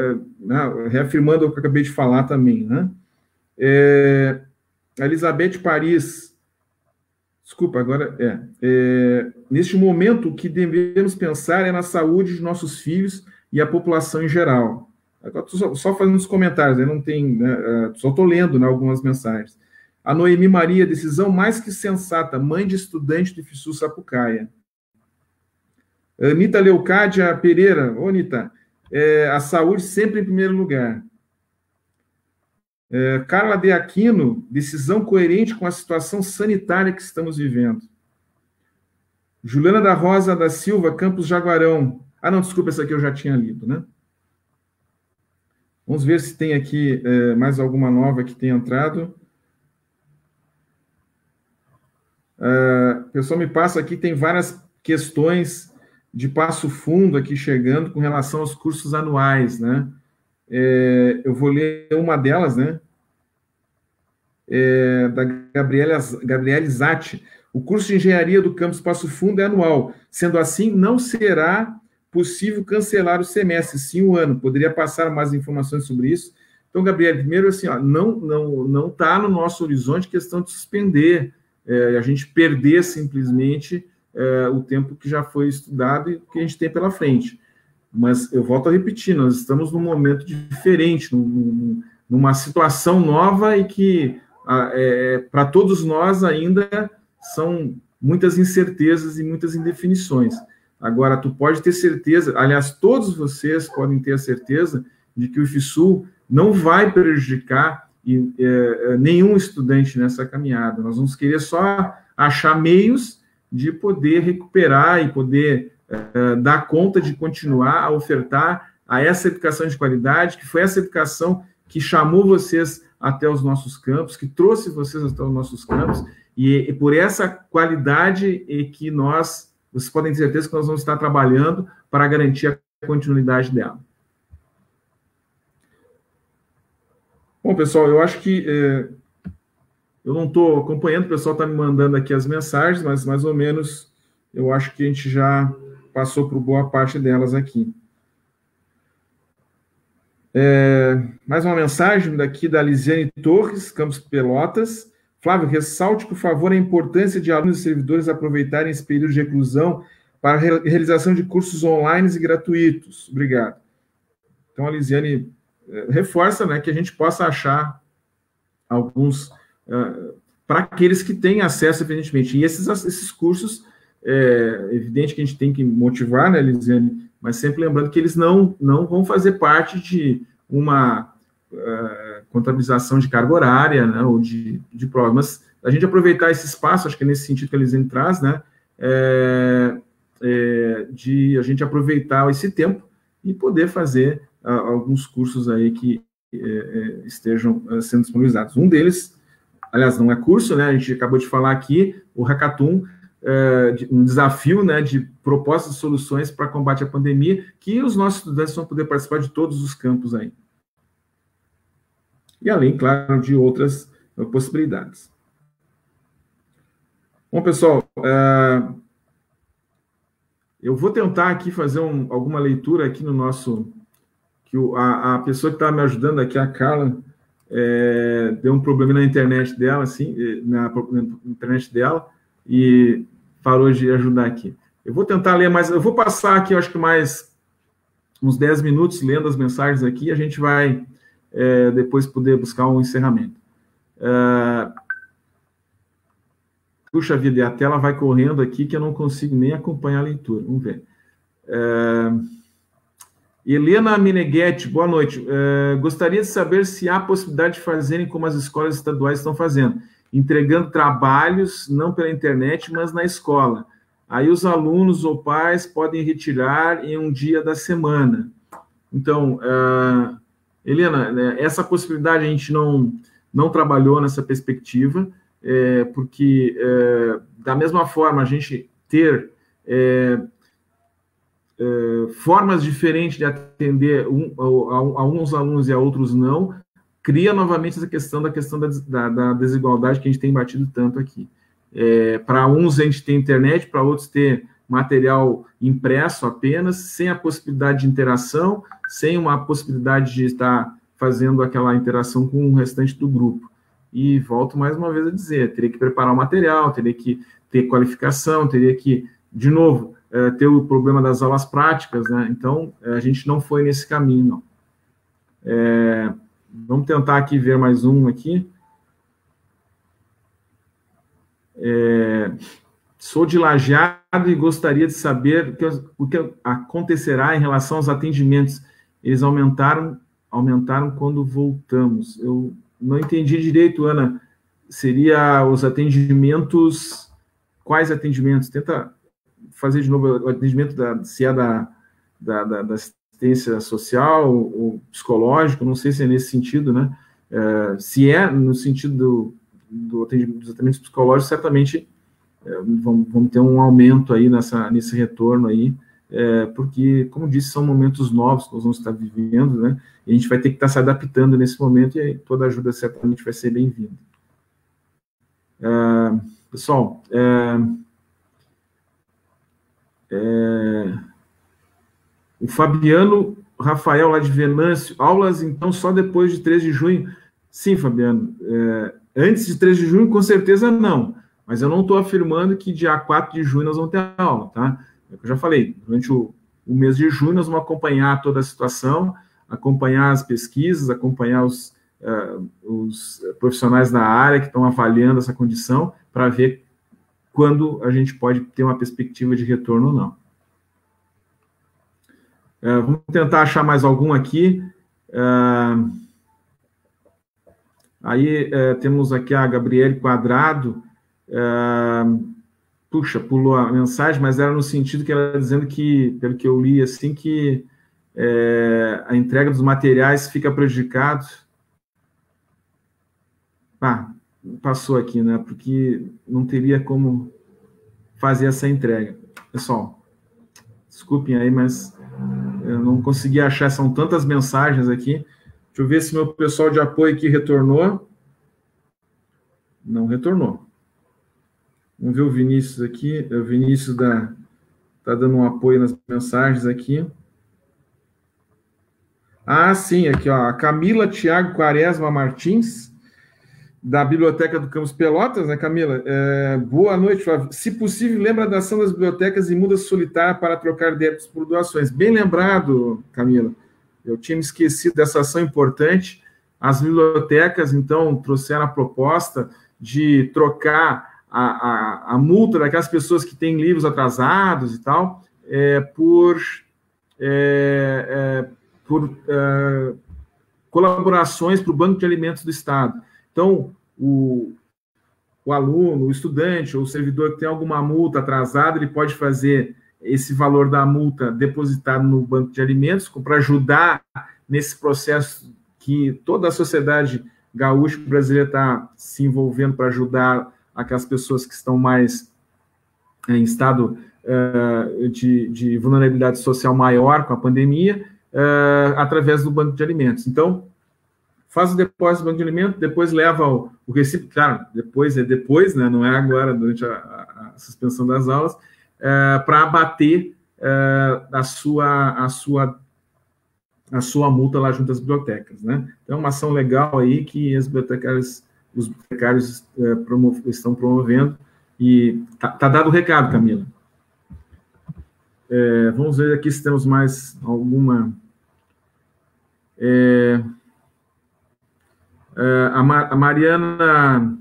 reafirmando o que eu acabei de falar também, né? Elizabeth Paris, desculpa, agora neste momento, o que devemos pensar é na saúde de nossos filhos e a população em geral. Agora, estou só fazendo os comentários, não tem, só estou lendo, né, algumas mensagens. A Noemi Maria, decisão mais que sensata, mãe de estudante do FISU Sapucaia. Anitta Leucádia Pereira, Anitta, a saúde sempre em primeiro lugar. Carla de Aquino, decisão coerente com a situação sanitária que estamos vivendo. Juliana da Rosa da Silva, Campos Jaguarão. Não, desculpa, essa aqui eu já tinha lido, né? Vamos ver se tem aqui mais alguma nova que tenha entrado. O pessoal me passa aqui, tem várias questões de Passo Fundo aqui chegando com relação aos cursos anuais, né? Eu vou ler uma delas, né? Da Gabriele Zatti. O curso de engenharia do campus Passo Fundo é anual. Sendo assim, não será possível cancelar o semestre, sim o ano. Poderia passar mais informações sobre isso? Então, Gabriele, primeiro, assim, não está no nosso horizonte questão de suspender, a gente perder simplesmente o tempo que já foi estudado e que a gente tem pela frente. Mas eu volto a repetir, nós estamos num momento diferente, numa situação nova e que, para todos nós, ainda são muitas incertezas e muitas indefinições. Agora, tu pode ter certeza, aliás, todos vocês podem ter a certeza de que o IFSU não vai prejudicar nenhum estudante nessa caminhada. Nós vamos querer só achar meios de poder recuperar e poder dar conta de continuar a ofertar a essa educação de qualidade, que foi essa educação que chamou vocês até os nossos campos, que trouxe vocês até os nossos campos, e por essa qualidade que vocês podem ter certeza que nós vamos estar trabalhando para garantir a continuidade dela. Bom, pessoal, eu acho que eu não estou acompanhando, o pessoal está me mandando aqui as mensagens, mas mais ou menos eu acho que a gente já passou por boa parte delas aqui. Mais uma mensagem daqui da Lisiane Torres, Campos Pelotas. Flávio, ressalte, por favor, a importância de alunos e servidores aproveitarem esse período de reclusão para a realização de cursos online e gratuitos. Obrigado. Então, a Lisiane reforça, né, que a gente possa achar alguns, para aqueles que têm acesso, evidentemente. E esses cursos, evidente que a gente tem que motivar, né, Lisiane, mas sempre lembrando que eles não vão fazer parte de uma contabilização de carga horária, né, ou de prova. Mas a gente aproveitar esse espaço, acho que é nesse sentido que a Lisiane traz, né, de a gente aproveitar esse tempo e poder fazer alguns cursos aí que estejam sendo disponibilizados. Um deles, aliás, não é curso, né, a gente acabou de falar aqui, o Hackathon, um desafio, né, de propostas e soluções para combate à pandemia, que os nossos estudantes vão poder participar de todos os campos aí. E além, claro, de outras possibilidades. Bom, pessoal, eu vou tentar aqui fazer alguma leitura aqui no nosso... que a pessoa que está me ajudando aqui, a Carla, deu um problema na internet dela, assim, na internet dela, e parou de ajudar aqui. Eu vou tentar ler mais, eu vou passar aqui, eu acho que mais uns 10 minutos lendo as mensagens aqui, e a gente vai depois poder buscar um encerramento. Puxa vida, e a tela vai correndo aqui que eu não consigo nem acompanhar a leitura. Vamos ver. Helena Meneghetti, boa noite. Gostaria de saber se há possibilidade de fazerem como as escolas estaduais estão fazendo, entregando trabalhos, não pela internet, mas na escola. Aí os alunos ou pais podem retirar em um dia da semana. Então, Helena, essa possibilidade a gente não trabalhou nessa perspectiva, porque, da mesma forma, a gente ter formas diferentes de atender a uns alunos e a outros não, cria novamente essa questão da desigualdade que a gente tem batido tanto aqui. Para uns a gente tem internet, para outros ter material impresso apenas, sem a possibilidade de interação, sem uma possibilidade de estar fazendo aquela interação com o restante do grupo. E volto mais uma vez a dizer, teria que preparar o material, teria que ter qualificação, teria que, de novo, ter o problema das aulas práticas, né? Então, a gente não foi nesse caminho, não. Vamos tentar aqui ver mais um aqui. Sou de Lajeado e gostaria de saber o que acontecerá em relação aos atendimentos. Eles aumentaram quando voltamos. Eu não entendi direito, Ana. Seria os atendimentos... Quais atendimentos? Tenta fazer de novo o atendimento se é da assistência social ou psicológico, não sei se é nesse sentido, né? Se é no sentido dos atendimentos psicológicos, certamente vamos ter um aumento aí nesse retorno aí, porque, como disse, são momentos novos que nós vamos estar vivendo, né? E a gente vai ter que estar se adaptando nesse momento e toda ajuda certamente vai ser bem-vinda. Pessoal, o Fabiano Rafael, lá de Venâncio, aulas, então, só depois de 3 de junho? Sim, Fabiano, antes de 3 de junho, com certeza não, mas eu não estou afirmando que dia 4 de junho nós vamos ter aula, tá? Eu já falei, durante o mês de junho nós vamos acompanhar toda a situação, acompanhar as pesquisas, acompanhar os profissionais da área que estão avaliando essa condição para ver quando a gente pode ter uma perspectiva de retorno ou não. Vamos tentar achar mais algum aqui. Aí temos aqui a Gabriele Quadrado. Puxa, pulou a mensagem, mas era no sentido que ela dizendo que, pelo que eu li, assim, que a entrega dos materiais fica prejudicada. Passou aqui, né? Porque não teria como fazer essa entrega. Pessoal, desculpem aí, mas eu não consegui achar, são tantas mensagens aqui. Deixa eu ver se meu pessoal de apoio aqui retornou. Não retornou. Vamos ver o Vinícius aqui. O Vinícius está dando um apoio nas mensagens aqui. Sim, aqui, ó. A Camila Thiago Quaresma Martins, da Biblioteca do Campus Pelotas, né, Camila? Boa noite, Flávio. Se possível, lembra da ação das bibliotecas em muda solitária para trocar débitos por doações. Bem lembrado, Camila. Eu tinha me esquecido dessa ação importante. As bibliotecas, então, trouxeram a proposta de trocar a multa daquelas pessoas que têm livros atrasados e tal, por colaborações para o Banco de Alimentos do Estado. Então, o aluno, o estudante ou o servidor que tem alguma multa atrasada, ele pode fazer esse valor da multa depositado no Banco de Alimentos para ajudar nesse processo que toda a sociedade gaúcha brasileira está se envolvendo para ajudar aquelas pessoas que estão mais em estado de vulnerabilidade social maior com a pandemia, através do Banco de Alimentos. Então, faz o depósito do Banco de Alimentos, depois leva o recibo, claro, depois, né, não é agora, durante a suspensão das aulas, para abater a sua multa lá junto às bibliotecas, né? Então, é uma ação legal aí que os bibliotecários estão promovendo, e tá dado o recado, Camila. Vamos ver aqui se temos mais alguma... a Mariana...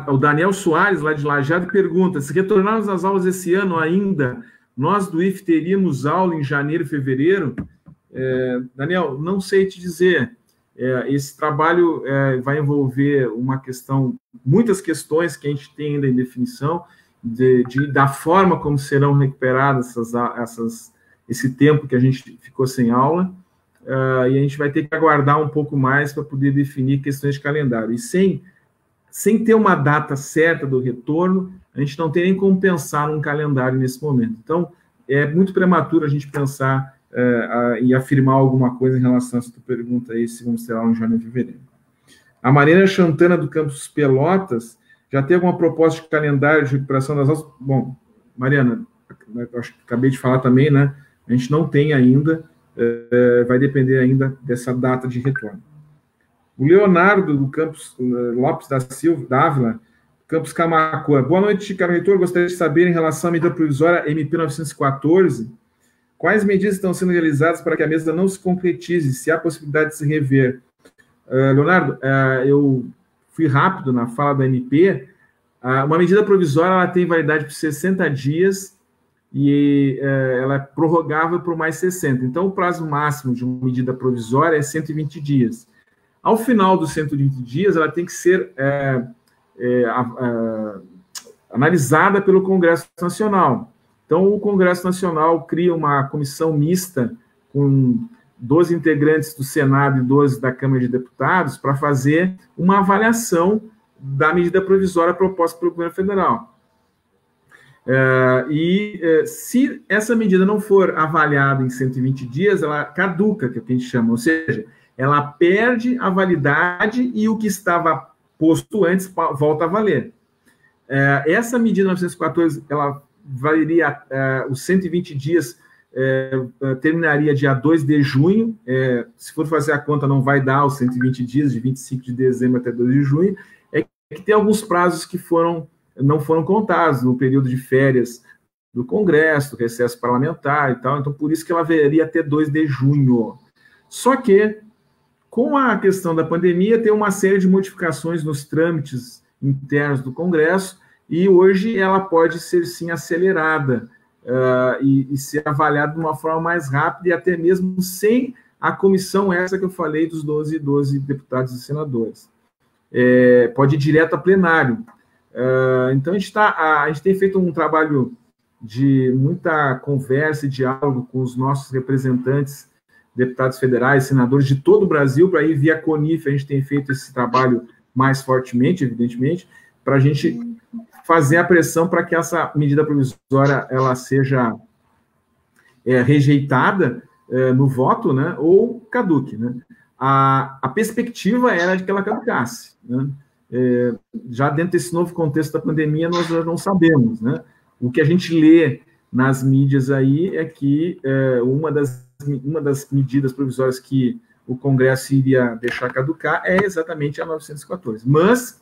o Daniel Soares, lá de Lajeado, pergunta: se retornarmos às aulas esse ano ainda, nós do IF teríamos aula em janeiro, fevereiro? Daniel, não sei te dizer. Esse trabalho vai envolver muitas questões que a gente tem ainda em definição, da forma como serão recuperadas esse tempo que a gente ficou sem aula, e a gente vai ter que aguardar um pouco mais para poder definir questões de calendário. E sem ter uma data certa do retorno, a gente não tem nem como pensar num calendário nesse momento. Então, é muito prematuro a gente pensar e afirmar alguma coisa em relação a essa tua pergunta aí, se vamos ter aula em janeiro e fevereiro. A Mariana Chantana, do Campus Pelotas, já tem alguma proposta de calendário de recuperação das aulas? Bom, Mariana, acho que acabei de falar também, né? A gente não tem ainda, vai depender ainda dessa data de retorno. O Leonardo, do Campus Lopes da Silva, da Ávila, Campus Camaquã. Boa noite, caro reitor. Gostaria de saber, em relação à medida provisória MP 914, quais medidas estão sendo realizadas para que a mesa não se concretize, se há possibilidade de se rever? Leonardo, eu fui rápido na fala da MP. Uma medida provisória ela tem validade por 60 dias e ela é prorrogável por mais 60. Então, o prazo máximo de uma medida provisória é 120 dias. Ao final dos 120 dias, ela tem que ser analisada pelo Congresso Nacional. Então, o Congresso Nacional cria uma comissão mista com 12 integrantes do Senado e 12 da Câmara de Deputados para fazer uma avaliação da medida provisória proposta pelo governo federal. Se essa medida não for avaliada em 120 dias, ela caduca, que é o que a gente chama, ou seja, ela perde a validade e o que estava posto antes volta a valer. Essa medida 914, ela valeria os 120 dias, terminaria dia 2 de junho, se for fazer a conta não vai dar os 120 dias, de 25 de dezembro até 2 de junho, que tem alguns prazos que não foram contados no período de férias do Congresso, do recesso parlamentar e tal, então por isso que ela veria até 2 de junho. Só que, com a questão da pandemia, tem uma série de modificações nos trâmites internos do Congresso, e hoje ela pode ser, sim, acelerada e ser avaliada de uma forma mais rápida, e até mesmo sem a comissão essa que eu falei dos 12 deputados e senadores. Pode ir direto a plenário. Então, a gente tem feito um trabalho de muita conversa e diálogo com os nossos representantes, deputados federais, senadores de todo o Brasil, para ir via CONIF, a gente tem feito esse trabalho mais fortemente, evidentemente, para a gente fazer a pressão para que essa medida provisória ela seja rejeitada no voto, né, ou caduque, né? A perspectiva era de que ela caducasse, né? Já dentro desse novo contexto da pandemia, nós já não sabemos, né? O que a gente lê nas mídias aí é que uma das medidas provisórias que o Congresso iria deixar caducar é exatamente a 914. Mas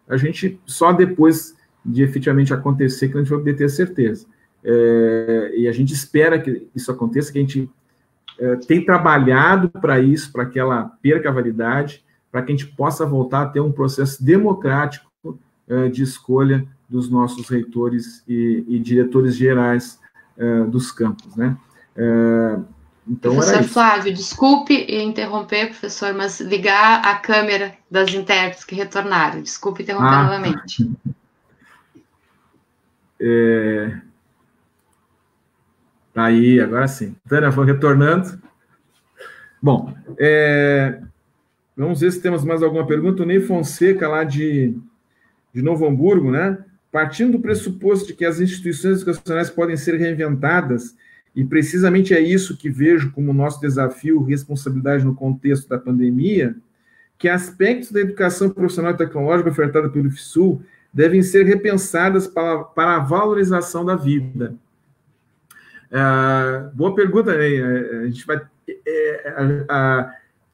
a gente, só depois de efetivamente acontecer, que a gente vai poder ter certeza. E a gente espera que isso aconteça, que a gente tem trabalhado para isso, para que ela perca a validade, para que a gente possa voltar a ter um processo democrático de escolha dos nossos reitores e diretores gerais dos campos, né? Então, professor Flávio, desculpe interromper, professor, mas ligar a câmera das intérpretes que retornaram. Desculpe interromper novamente. Aí, agora sim. Tânia, vou retornando. Bom, vamos ver se temos mais alguma pergunta. O Ney Fonseca, lá de Novo Hamburgo, né? Partindo do pressuposto de que as instituições educacionais podem ser reinventadas, e precisamente é isso que vejo como nosso desafio, responsabilidade no contexto da pandemia, que aspectos da educação profissional e tecnológica ofertada pelo IFSU devem ser repensadas para a valorização da vida. Boa pergunta, Ney. A gente vai...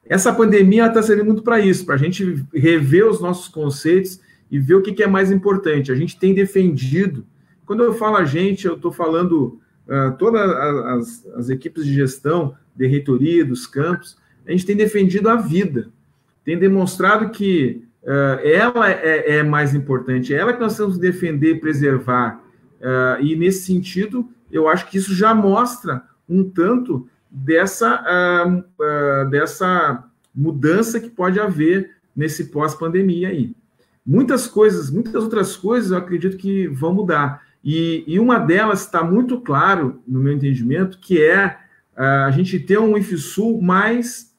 essa pandemia está servindo muito para isso, para a gente rever os nossos conceitos e ver o que é mais importante. A gente tem defendido, quando eu falo a gente, eu estou falando todas as equipes de gestão, de reitoria, dos campos, a gente tem defendido a vida, tem demonstrado que ela é mais importante, é ela que nós temos que defender e preservar, e nesse sentido, eu acho que isso já mostra um tanto dessa mudança que pode haver nesse pós-pandemia aí. Muitas outras coisas eu acredito que vão mudar. E uma delas está muito claro, no meu entendimento, que é a gente ter um IFSU mais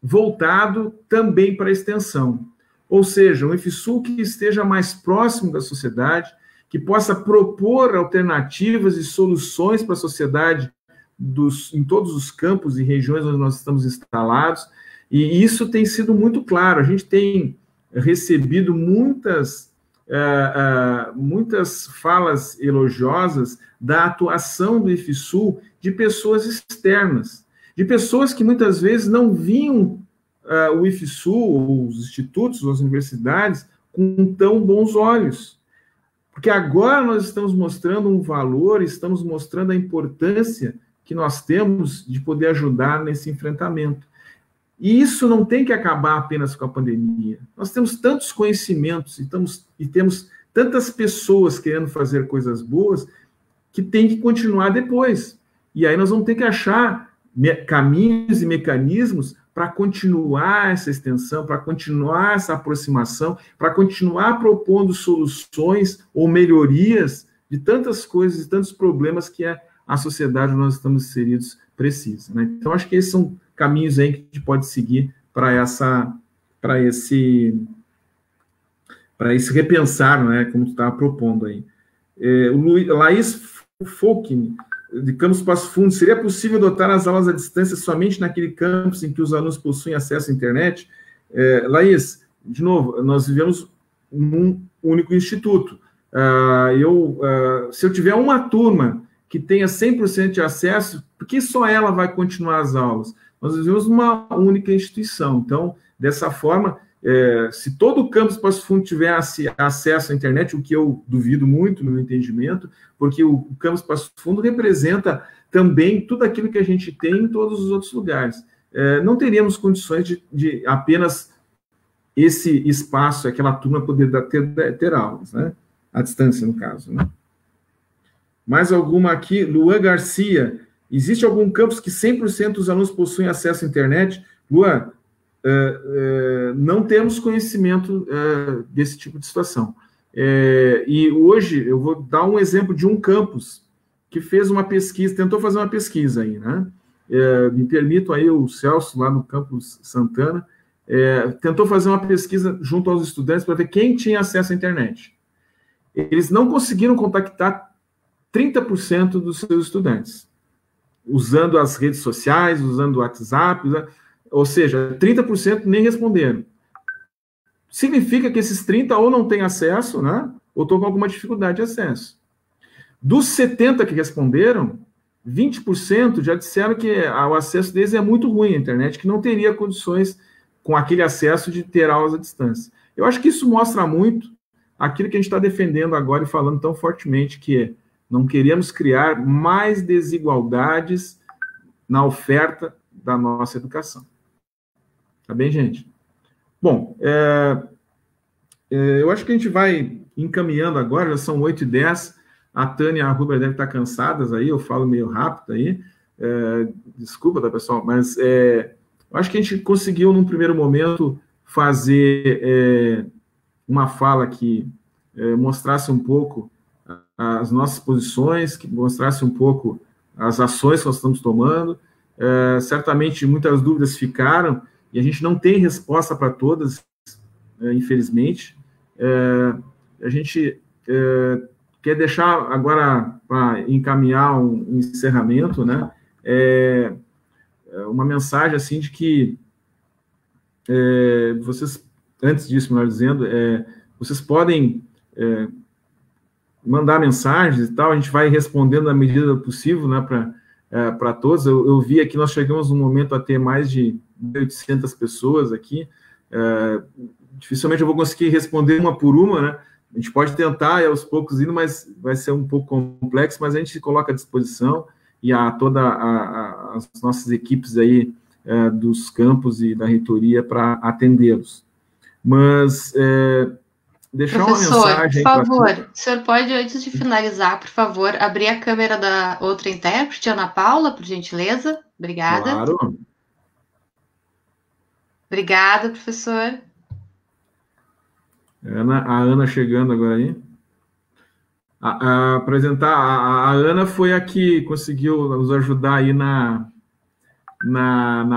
voltado também para a extensão. Ou seja, um IFSU que esteja mais próximo da sociedade, que possa propor alternativas e soluções para a sociedade em todos os campos e regiões onde nós estamos instalados. E isso tem sido muito claro. A gente tem recebido muitas falas elogiosas da atuação do IFSU de pessoas externas, de pessoas que muitas vezes não viam o IFSU, os institutos, as universidades, com tão bons olhos. Porque agora nós estamos mostrando um valor, estamos mostrando a importância que nós temos de poder ajudar nesse enfrentamento. E isso não tem que acabar apenas com a pandemia. Nós temos tantos conhecimentos e temos tantas pessoas querendo fazer coisas boas que tem que continuar depois. E aí nós vamos ter que achar caminhos e mecanismos para continuar essa extensão, para continuar essa aproximação, para continuar propondo soluções ou melhorias de tantas coisas e tantos problemas que a sociedade onde nós estamos inseridos precisa, né? Então, acho que esses são caminhos aí que a gente pode seguir para esse repensar, né, como tu estava propondo aí. O Laís Folkin, de Campos Passo Fundo, seria possível adotar as aulas à distância somente naquele campus em que os alunos possuem acesso à internet? Laís, de novo, nós vivemos num único instituto. Se eu tiver uma turma que tenha 100% de acesso, por que só ela vai continuar as aulas? Nós vivemos numa única instituição. Então, dessa forma, se todo o campus Passo Fundo tivesse acesso à internet, o que eu duvido muito no meu entendimento, porque o campus Passo Fundo representa também tudo aquilo que a gente tem em todos os outros lugares. Não teríamos condições de apenas esse espaço, aquela turma poder ter aulas, né? À distância, no caso, né? Mais alguma aqui? Luan Garcia. Existe algum campus que 100% dos alunos possuem acesso à internet? Luan, não temos conhecimento desse tipo de situação. E hoje eu vou dar um exemplo de um campus que fez uma pesquisa, tentou fazer uma pesquisa aí, né? Me permito aí, o Celso, lá no campus Santana, tentou fazer uma pesquisa junto aos estudantes para ver quem tinha acesso à internet. Eles não conseguiram contactar 30% dos seus estudantes, usando as redes sociais, usando o WhatsApp, ou seja, 30% nem responderam. Significa que esses 30% ou não têm acesso, né, ou estão com alguma dificuldade de acesso. Dos 70% que responderam, 20% já disseram que o acesso deles é muito ruim à internet, que não teria condições, com aquele acesso, de ter aulas à distância. Eu acho que isso mostra muito aquilo que a gente está defendendo agora e falando tão fortemente, que não queremos criar mais desigualdades na oferta da nossa educação. Tá bem, gente? Bom, eu acho que a gente vai encaminhando agora, já são 8h10, a Tânia e a Rúbia devem estar cansadas aí, eu falo meio rápido aí, desculpa, tá, pessoal, mas eu acho que a gente conseguiu, num primeiro momento, fazer uma fala que mostrasse um pouco as nossas posições, que mostrasse um pouco as ações que nós estamos tomando. Certamente muitas dúvidas ficaram, e a gente não tem resposta para todas, infelizmente. A gente quer deixar agora, para encaminhar um encerramento, né, uma mensagem assim de que vocês, antes disso, melhor dizendo, vocês podem mandar mensagens e tal, a gente vai respondendo na medida do possível, né, para todos. Eu vi aqui, nós chegamos num momento a ter mais de 1.800 pessoas aqui. Dificilmente eu vou conseguir responder uma por uma, né? A gente pode tentar, aos poucos indo, mas vai ser um pouco complexo, mas a gente se coloca à disposição, e a todas as nossas equipes aí dos campos e da reitoria para atendê-los. Mas deixar Professor, uma mensagem... por favor, o senhor pode, antes de finalizar, por favor, abrir a câmera da outra intérprete, Ana Paula, por gentileza? Obrigada. Claro. Obrigada, professor. A Ana chegando agora aí. Apresentar, a Ana foi a que conseguiu nos ajudar aí na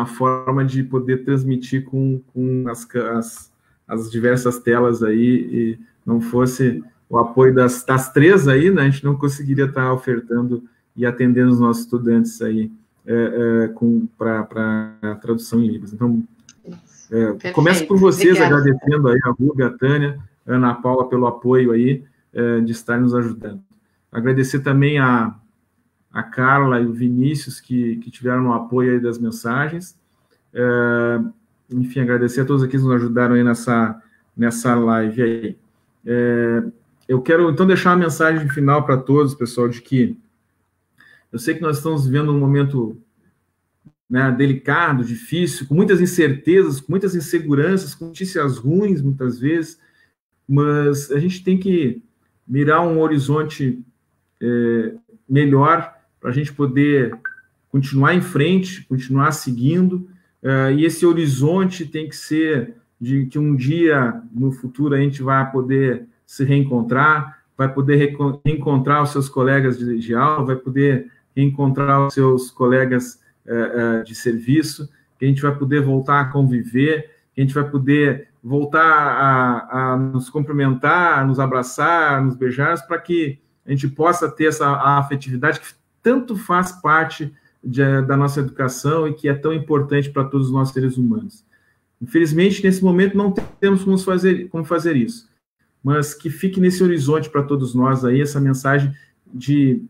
forma de poder transmitir com as diversas telas aí, e não fosse o apoio das três aí, né, a gente não conseguiria estar ofertando e atendendo os nossos estudantes aí para tradução em Libras. Então, começo por vocês, obrigada. Agradecendo aí a Rúbia, a Tânia, a Ana Paula pelo apoio aí, de estar nos ajudando. Agradecer também a Carla e o Vinícius, que tiveram o apoio aí das mensagens. Enfim, agradecer a todos aqui que nos ajudaram aí nessa live aí. Eu quero, então, deixar uma mensagem final para todos, pessoal, de que eu sei que nós estamos vivendo um momento, né, delicado, difícil, com muitas incertezas, com muitas inseguranças, com notícias ruins, muitas vezes, mas a gente tem que mirar um horizonte melhor para a gente poder continuar em frente, continuar seguindo, e esse horizonte tem que ser de que um dia, no futuro, a gente vai poder se reencontrar, vai poder reencontrar os seus colegas de aula, vai poder reencontrar os seus colegas de serviço, que a gente vai poder voltar a conviver, que a gente vai poder voltar a nos cumprimentar, a nos abraçar, a nos beijar, para que a gente possa ter essa afetividade que tanto faz parte da nossa educação e que é tão importante para todos os nossos seres humanos. Infelizmente, nesse momento, não temos como fazer isso, mas que fique nesse horizonte para todos nós aí, essa mensagem de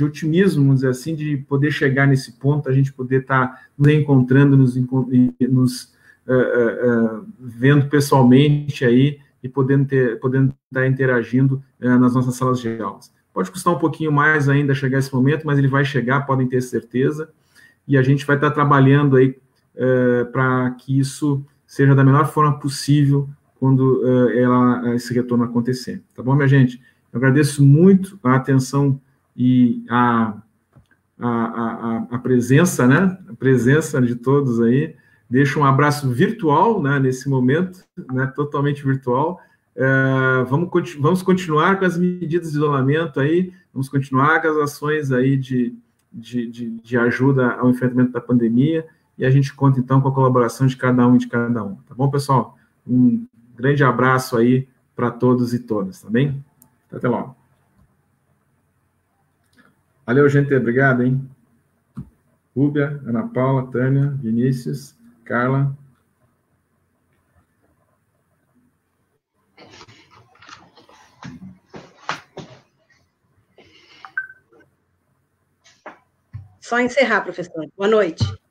otimismo, vamos dizer assim, de poder chegar nesse ponto, a gente poder estar nos encontrando, nos vendo pessoalmente aí e podendo estar interagindo nas nossas salas de aulas. Pode custar um pouquinho mais ainda chegar esse momento, mas ele vai chegar, podem ter certeza, e a gente vai estar trabalhando aí para que isso seja da melhor forma possível quando esse retorno acontecer. Tá bom, minha gente? Eu agradeço muito a atenção e a presença, né? A presença de todos aí. Deixo um abraço virtual, né, nesse momento, né, totalmente virtual. Vamos continuar com as medidas de isolamento aí, vamos continuar com as ações aí de ajuda ao enfrentamento da pandemia, e a gente conta, então, com a colaboração de cada um e de cada um. Tá bom, pessoal? Um grande abraço aí para todos e todas, tá bem? Até logo. Valeu, gente. Obrigado, hein? Rúbia, Ana Paula, Tânia, Vinícius, Carla. Só encerrar, professor. Boa noite.